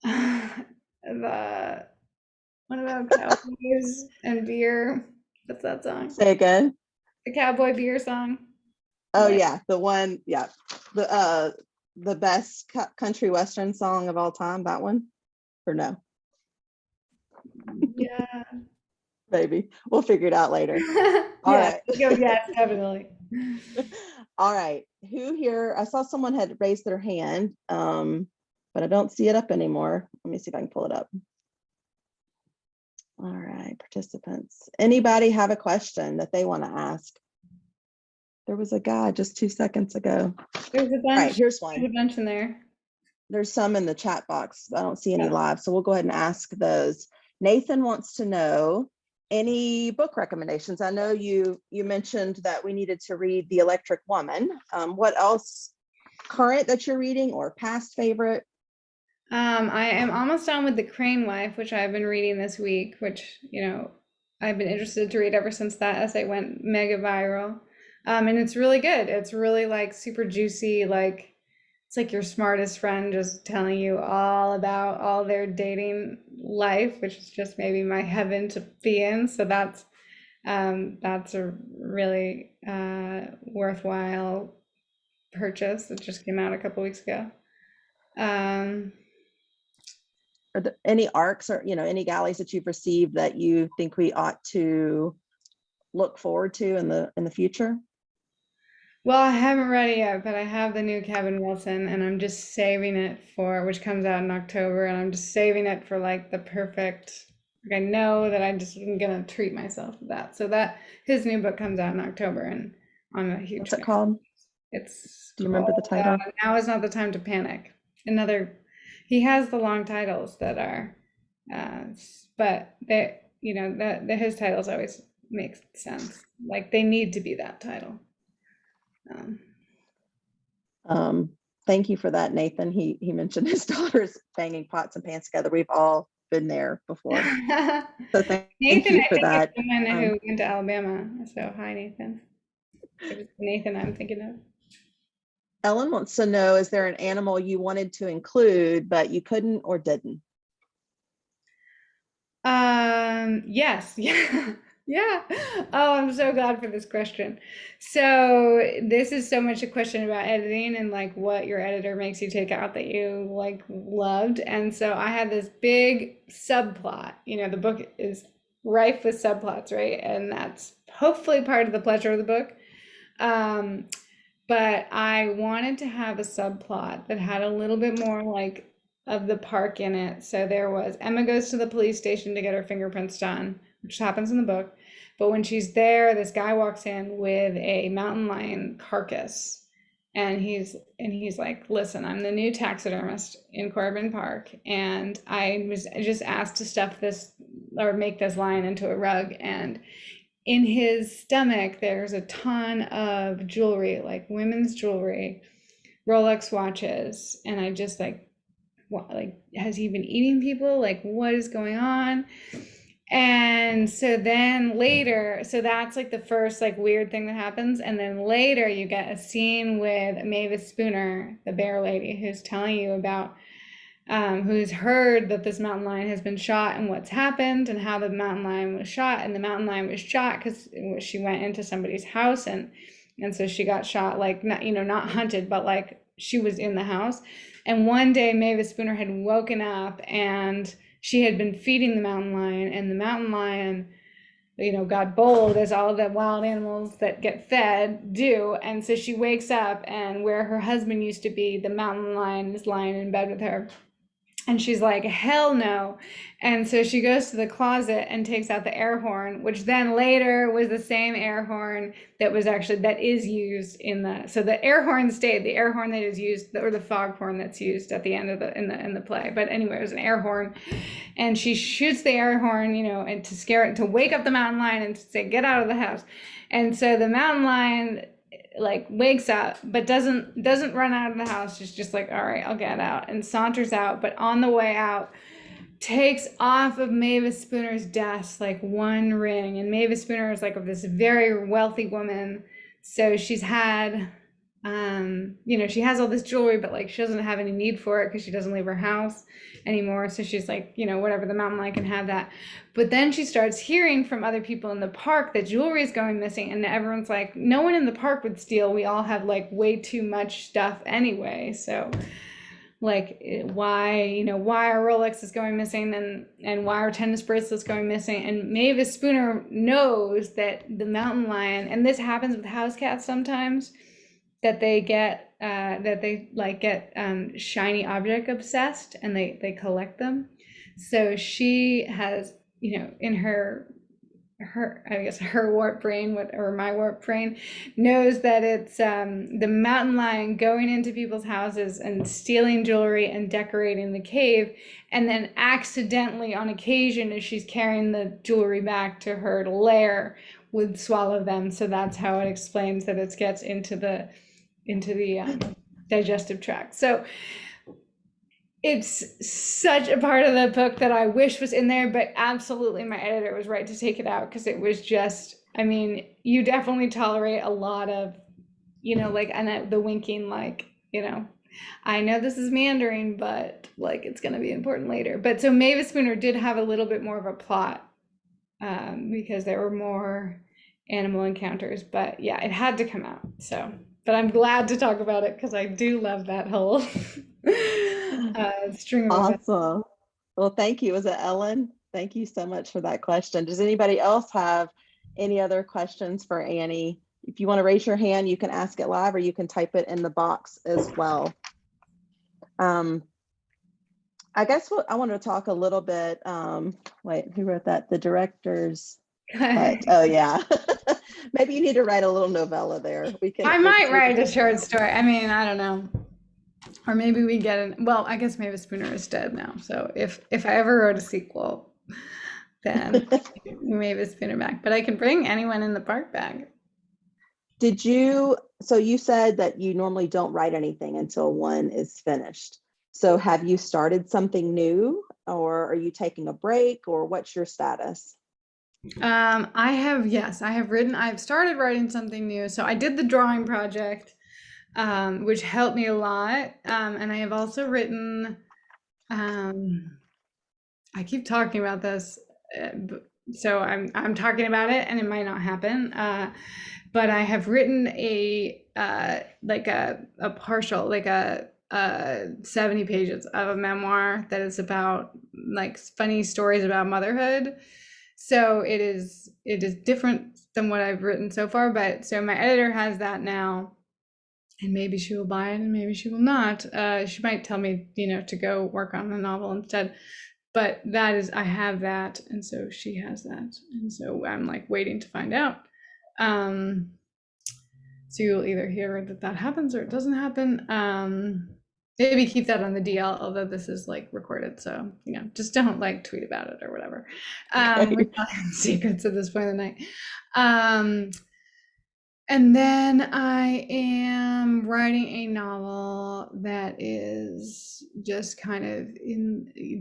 the what about cowboys and beer? What's that song? Say again. The cowboy beer song. Oh Like, yeah, the one, yeah. The best country western song of all time, that one? Or no? yeah. Maybe. We'll figure it out later. All Yeah. right. Yes, definitely. All right. Who here? I saw someone had raised their hand, but I don't see it up anymore. Let me see if I can pull it up. All right, participants. Anybody have a question that they want to ask? There was a guy just 2 seconds ago. There's a All right, bunch. here's There's a one. bunch in there. There's some in the chat box. I don't see any Yeah. live, so we'll go ahead and ask those. Nathan wants to know any book recommendations. I know you mentioned that we needed to read The Electric Woman. What else current that you're reading or past favorite? I am almost done with The Crane Wife, which I've been reading this week, which, I've been interested to read ever since that essay went mega viral. And it's really good. It's really like super juicy, like it's like your smartest friend just telling you all about all their dating life, which is just maybe my heaven to be in. So that's a really worthwhile purchase. It just came out a couple weeks ago. Are there any arcs or, any galleys that you've received that you think we ought to look forward to in the future? Well, I haven't read it yet, but I have the new Kevin Wilson, and I'm just saving it for, which comes out in October, and I'm just saving it for like the perfect. Like I know that I'm gonna treat myself to that. So that his new book comes out in October, and I'm a huge What's it fan. called? It's Do you remember the called title? Now is Not the Time to Panic. He has the long titles that are, but his titles always make sense. Like they need to be that title. Thank you for that, Nathan. He mentioned his daughter's banging pots and pans together. We've all been there before. So thank Nathan, you I for think, that. is someone who went to Alabama. So hi, Nathan. It was Nathan I'm thinking of. Ellen wants to know, is there an animal you wanted to include, but you couldn't or didn't? Yes. Yeah. Yeah. Oh, I'm so glad for this question. So this is so much a question about editing and like what your editor makes you take out that you like loved. And so I had this big subplot. The book is rife with subplots, right? And that's hopefully part of the pleasure of the book. But I wanted to have a subplot that had a little bit more like of the park in it. So there was Emma goes to the police station to get her fingerprints done, which happens in the book. But when she's there, this guy walks in with a mountain lion carcass. And he's like, listen, I'm the new taxidermist in Corbin Park, and I was just asked to stuff this or make this lion into a rug. And in his stomach, there's a ton of jewelry, like women's jewelry, Rolex watches. And I just like, what, like, has he been eating people? Like, what is going on? And so then later, so that's like the first like weird thing that happens. And then later you get a scene with Mavis Spooner, the bear lady, who's telling you about who's heard that this mountain lion has been shot and what's happened and how the mountain lion was shot. And the mountain lion was shot because she went into somebody's house and so she got shot, like not hunted, but like she was in the house. And one day Mavis Spooner had woken up and she had been feeding the mountain lion, and the mountain lion got bold as all the wild animals that get fed do. And so she wakes up, and where her husband used to be, the mountain lion is lying in bed with her. And she's like, hell no. And so she goes to the closet and takes out the air horn, which then later was the same air horn that is used in so the air horn stayed, the air horn that is used, or the foghorn that's used at the end of in the play. But anyway, it was an air horn. And she shoots the air horn, and to scare it, to wake up the mountain lion and to say, get out of the house. And so the mountain lion like wakes up but doesn't run out of the house. She's just like, all right, I'll get out, and saunters out. But on the way out, takes off of Mavis Spooner's desk like one ring. And Mavis Spooner is like this very wealthy woman, so she's had she has all this jewelry, but like she doesn't have any need for it because she doesn't leave her house anymore. So she's like, whatever, the mountain lion can have that. But then she starts hearing from other people in the park that jewelry is going missing, and everyone's like, no one in the park would steal. We all have like way too much stuff anyway. So like why our Rolex is going missing, and why our tennis bracelets going missing. And Mavis Spooner knows that the mountain lion, and this happens with house cats sometimes, that they get shiny object obsessed, and they collect them. So she has, in her I guess her warped brain, or my warped brain, knows that it's the mountain lion going into people's houses and stealing jewelry and decorating the cave, and then accidentally, on occasion, as she's carrying the jewelry back to her lair, would swallow them. So that's how it explains that it gets into the digestive tract. So it's such a part of the book that I wish was in there, but absolutely my editor was right to take it out, because it was just, you definitely tolerate a lot of, the winking, like, I know this is meandering, but like it's going to be important later. But so Mavis Spooner did have a little bit more of a plot, because there were more animal encounters. But yeah, it had to come out. So, but I'm glad to talk about it because I do love that whole string of events. Awesome. Well, thank you. Was it Ellen? Thank you so much for that question. Does anybody else have any other questions for Annie? If you want to raise your hand, you can ask it live or you can type it in the box as well. I guess I want to talk a little bit. Wait, who wrote that? The director's cut. Oh yeah. Maybe you need to write a little novella there. I might write a short story. I mean, I don't know. Or maybe we get an, well, I guess Mavis Spooner is dead now. So if I ever wrote a sequel, then Mavis Spooner back. But I can bring anyone in the park back. So you said that you normally don't write anything until one is finished. So have you started something new, or are you taking a break, or what's your status? I've started writing something new. So I did the drawing project, which helped me a lot. And I have also written, I keep talking about this, so I'm talking about it and it might not happen. But I have written a partial, 70 pages of a memoir that is about like funny stories about motherhood. So it is different than what I've written so far, but so my editor has that now, and maybe she will buy it and maybe she will not. She might tell me, to go work on a novel instead. But that is, I have that, and so she has that, and so I'm like waiting to find out. So you'll either hear that happens or it doesn't happen. Maybe keep that on the DL, although this is like recorded, so just don't like tweet about it or whatever. We're not in secrets at this point of the night. And then I am writing a novel that is just kind of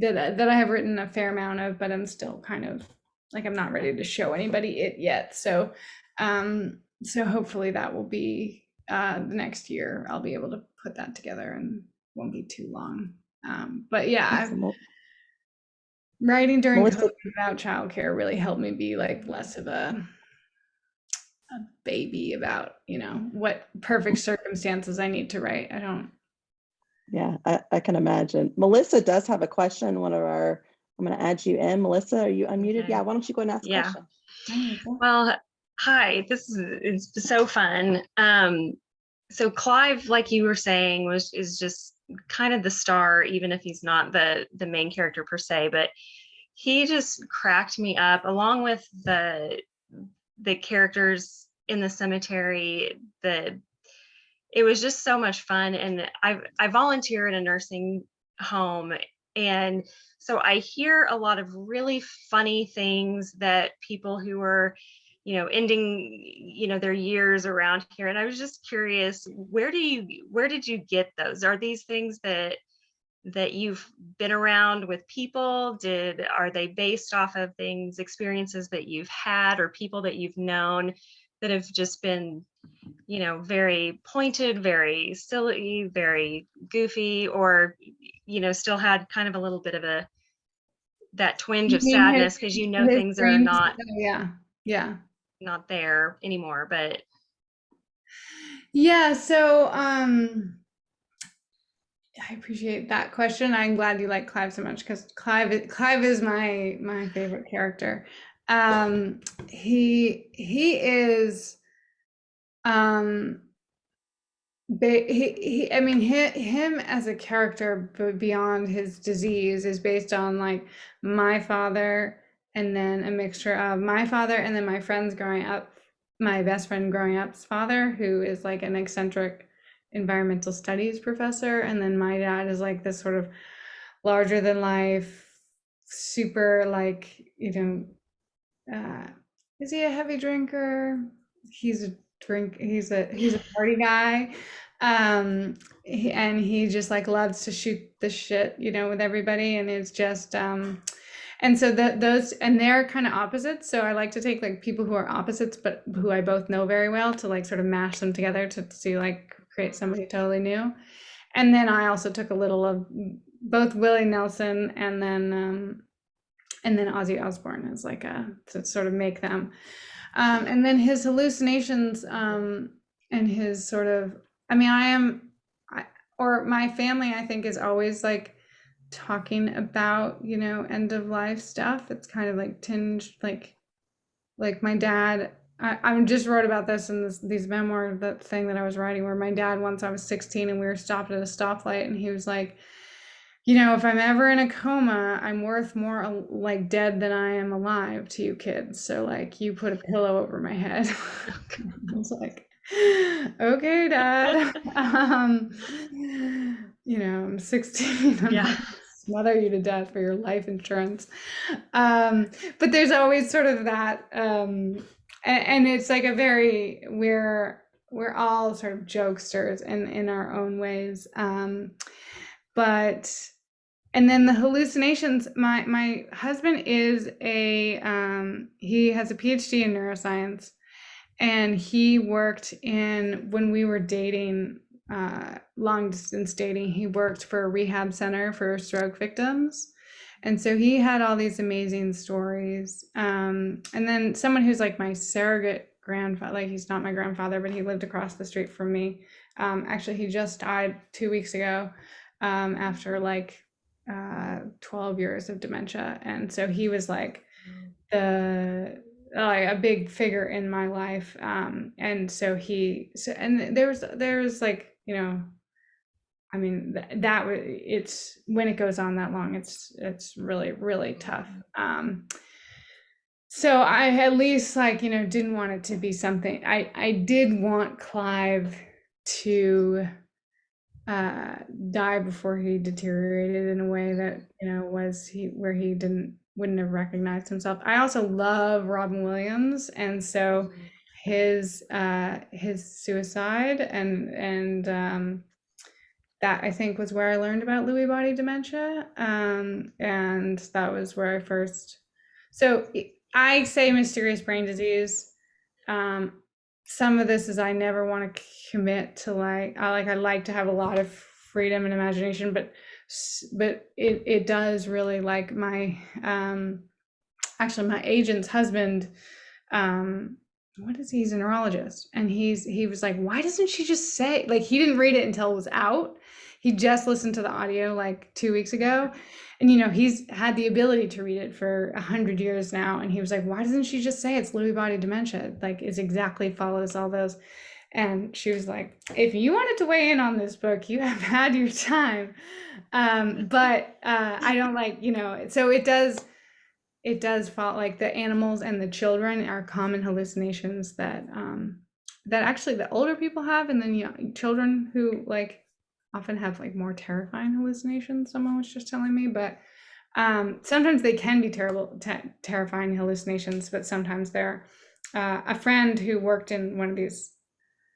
that I have written a fair amount of, but I'm still kind of like, I'm not ready to show anybody it yet. So, so hopefully that will be the next year. I'll be able to put that together and won't be too long. But yeah, writing during COVID about childcare really helped me be like less of a baby about what perfect circumstances I need to write. I don't. Yeah, I can imagine. Melissa does have a question. I'm going to add you in. Melissa, are you unmuted? Okay. Yeah, why don't you go and ask a question? Well, hi, this is so fun. So Clive, like you were saying, is just kind of the star, even if he's not the main character per se, but he just cracked me up, along with the characters in the cemetery. It was just so much fun. And I volunteer in a nursing home, and so I hear a lot of really funny things that people who are ending their years around here, and I was just curious, where did you get those? Are these things that you've been around with people? Are they based off of experiences that you've had, or people that you've known that have just been very pointed, very silly, very goofy, or still had kind of a little bit of that twinge of sadness because things are not not there anymore? But yeah, so I appreciate that question. I'm glad you like Clive so much, because Clive is my favorite character. He is him as a character, but beyond his disease, is based on like my father, and then a mixture of my father and then my friends growing up, my best friend growing up's father, who is like an eccentric environmental studies professor, and then my dad is like this sort of larger than life, super like is he a heavy drinker? He's a party guy, and he just like loves to shoot the shit with everybody, and it's just and so those, and they're kind of opposites, so I like to take like people who are opposites but who I both know very well to like sort of mash them together to see like create somebody totally new. And then I also took a little of both Willie Nelson and then Ozzy Osbourne as like to sort of make them. And then his hallucinations and his sort of, I mean, or my family, I think, is always like talking about, you know, end of life stuff. It's kind of like tinged, like my dad, I just wrote about this in these memoirs, that thing that I was writing, where my dad, once I was 16 and we were stopped at a stoplight, and he was like, you know, if I'm ever in a coma, I'm worth more like dead than I am alive to you kids. So like, you put a pillow over my head. I was like, okay, Dad. You know, I'm 16. I'm Yeah. like, smother you to death for your life insurance. But there's always sort of that, and it's like we're all sort of jokesters in our own ways. But and then the hallucinations, my husband is he has a PhD in neuroscience, and he worked when we were dating, long distance dating, he worked for a rehab center for stroke victims. And so he had all these amazing stories. And then someone who's like my surrogate grandfather, like he's not my grandfather, but he lived across the street from me. Actually, he just died 2 weeks ago, after like 12 years of dementia. And so he was like a big figure in my life. And so and there's like, you know, I mean, it's when it goes on that long, it's really, really tough. So I at least, like, you know, didn't want it to be something. I did want Clive to die before he deteriorated in a way that, you know, where he wouldn't have recognized himself. I also love Robin Williams, and so his suicide and that, I think, was where I learned about Lewy body dementia, and that was where I first. So I say mysterious brain disease. Some of this is I never want to commit to I like to have a lot of freedom and imagination, but it does really, like, my actually my agent's husband, he's a neurologist, and he was like, why doesn't she just say, like, he didn't read it until it was out. He just listened to the audio like 2 weeks ago, and, you know, he's had the ability to read it for 100 years now, and he was like, why doesn't she just say it's Lewy body dementia, like it exactly follows all those. And she was like, if you wanted to weigh in on this book, you have had your time. But I don't, like, you know, so it does fall, like the animals and the children are common hallucinations that actually the older people have, and then, you know, children who like often have like more terrifying hallucinations, someone was just telling me. But sometimes they can be terrifying hallucinations, but sometimes they're a friend who worked in one of these.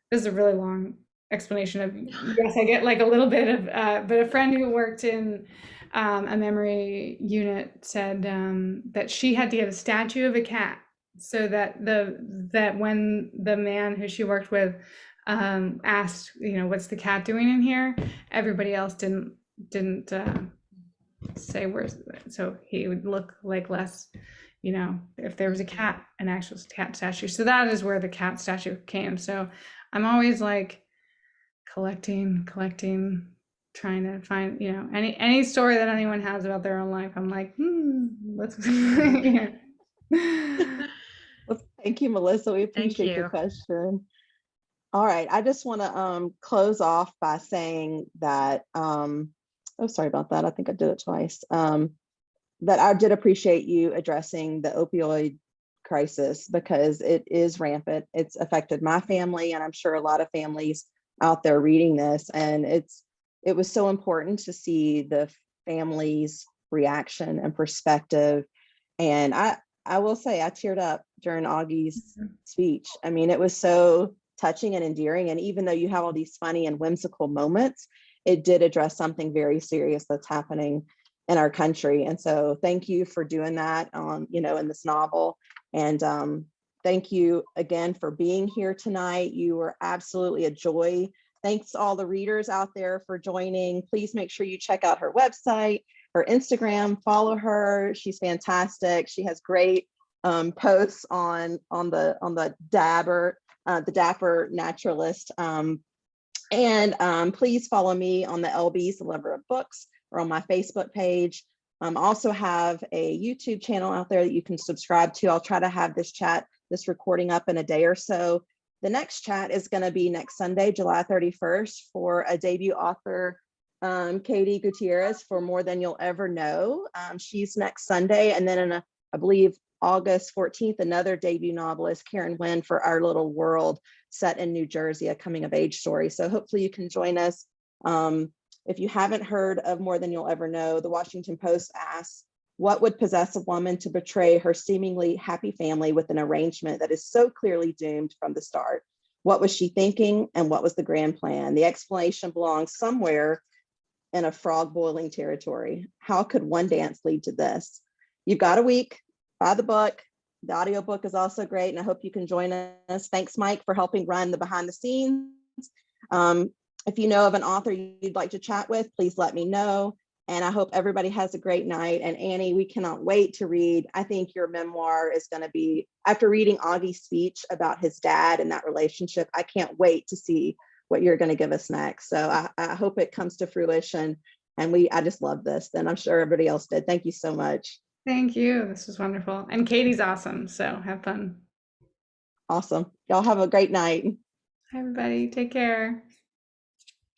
This is a really long explanation of, yes, I get like a little bit of, but a friend who worked in a memory unit said that she had to get a statue of a cat, so that when the man who she worked with asked, you know, what's the cat doing in here, everybody else didn't say where's it, so he would look like less, you know, if there was a cat, an actual cat statue. So that is where the cat statue came. So I'm always like collecting, trying to find, you know, any story that anyone has about their own life. I'm like, let's. Yeah. Well, thank you, Melissa. We appreciate your question. All right, I just want to close off by saying that, oh, sorry about that. I think I did it twice. That I did appreciate you addressing the opioid crisis, because it is rampant. It's affected my family, and I'm sure a lot of families out there reading this. And it was so important to see the family's reaction and perspective. And I will say I teared up during Augie's speech. I mean, it was so touching and endearing. And even though you have all these funny and whimsical moments, it did address something very serious that's happening in our country. And so thank you for doing that, you know, in this novel. And thank you again for being here tonight. You were absolutely a joy Thanks to all the readers out there for joining. Please make sure you check out her website, her Instagram, follow her. She's fantastic. She has great posts on the Dapper Naturalist. Please follow me on the LBs, the Lover of Books, or on my Facebook page. Also have a YouTube channel out there that you can subscribe to. I'll try to have this recording up in a day or so. The next chat is going to be next Sunday, July 31st, for a debut author, Katie Gutierrez, for More Than You'll Ever Know. She's next Sunday. And then I believe August 14th, another debut novelist, Karen Wynn, for Our Little World, set in New Jersey, a coming of age story. So hopefully you can join us. If you haven't heard of More Than You'll Ever Know, the Washington Post asks, what would possess a woman to betray her seemingly happy family with an arrangement that is so clearly doomed from the start? What was she thinking, and what was the grand plan? The explanation belongs somewhere in a frog boiling territory. How could one dance lead to this? You've got a week. Buy the book. The audiobook is also great, and I hope you can join us. Thanks, Mike, for helping run the behind the scenes. If you know of an author you'd like to chat with, please let me know. And I hope everybody has a great night. And Annie, we cannot wait to read. I think your memoir is going to be, after reading Augie's speech about his dad and that relationship, I can't wait to see what you're going to give us next. So I hope it comes to fruition. And I just love this. And I'm sure everybody else did. Thank you so much. Thank you. This was wonderful. And Katie's awesome. So have fun. Awesome. Y'all have a great night. Hi, everybody. Take care.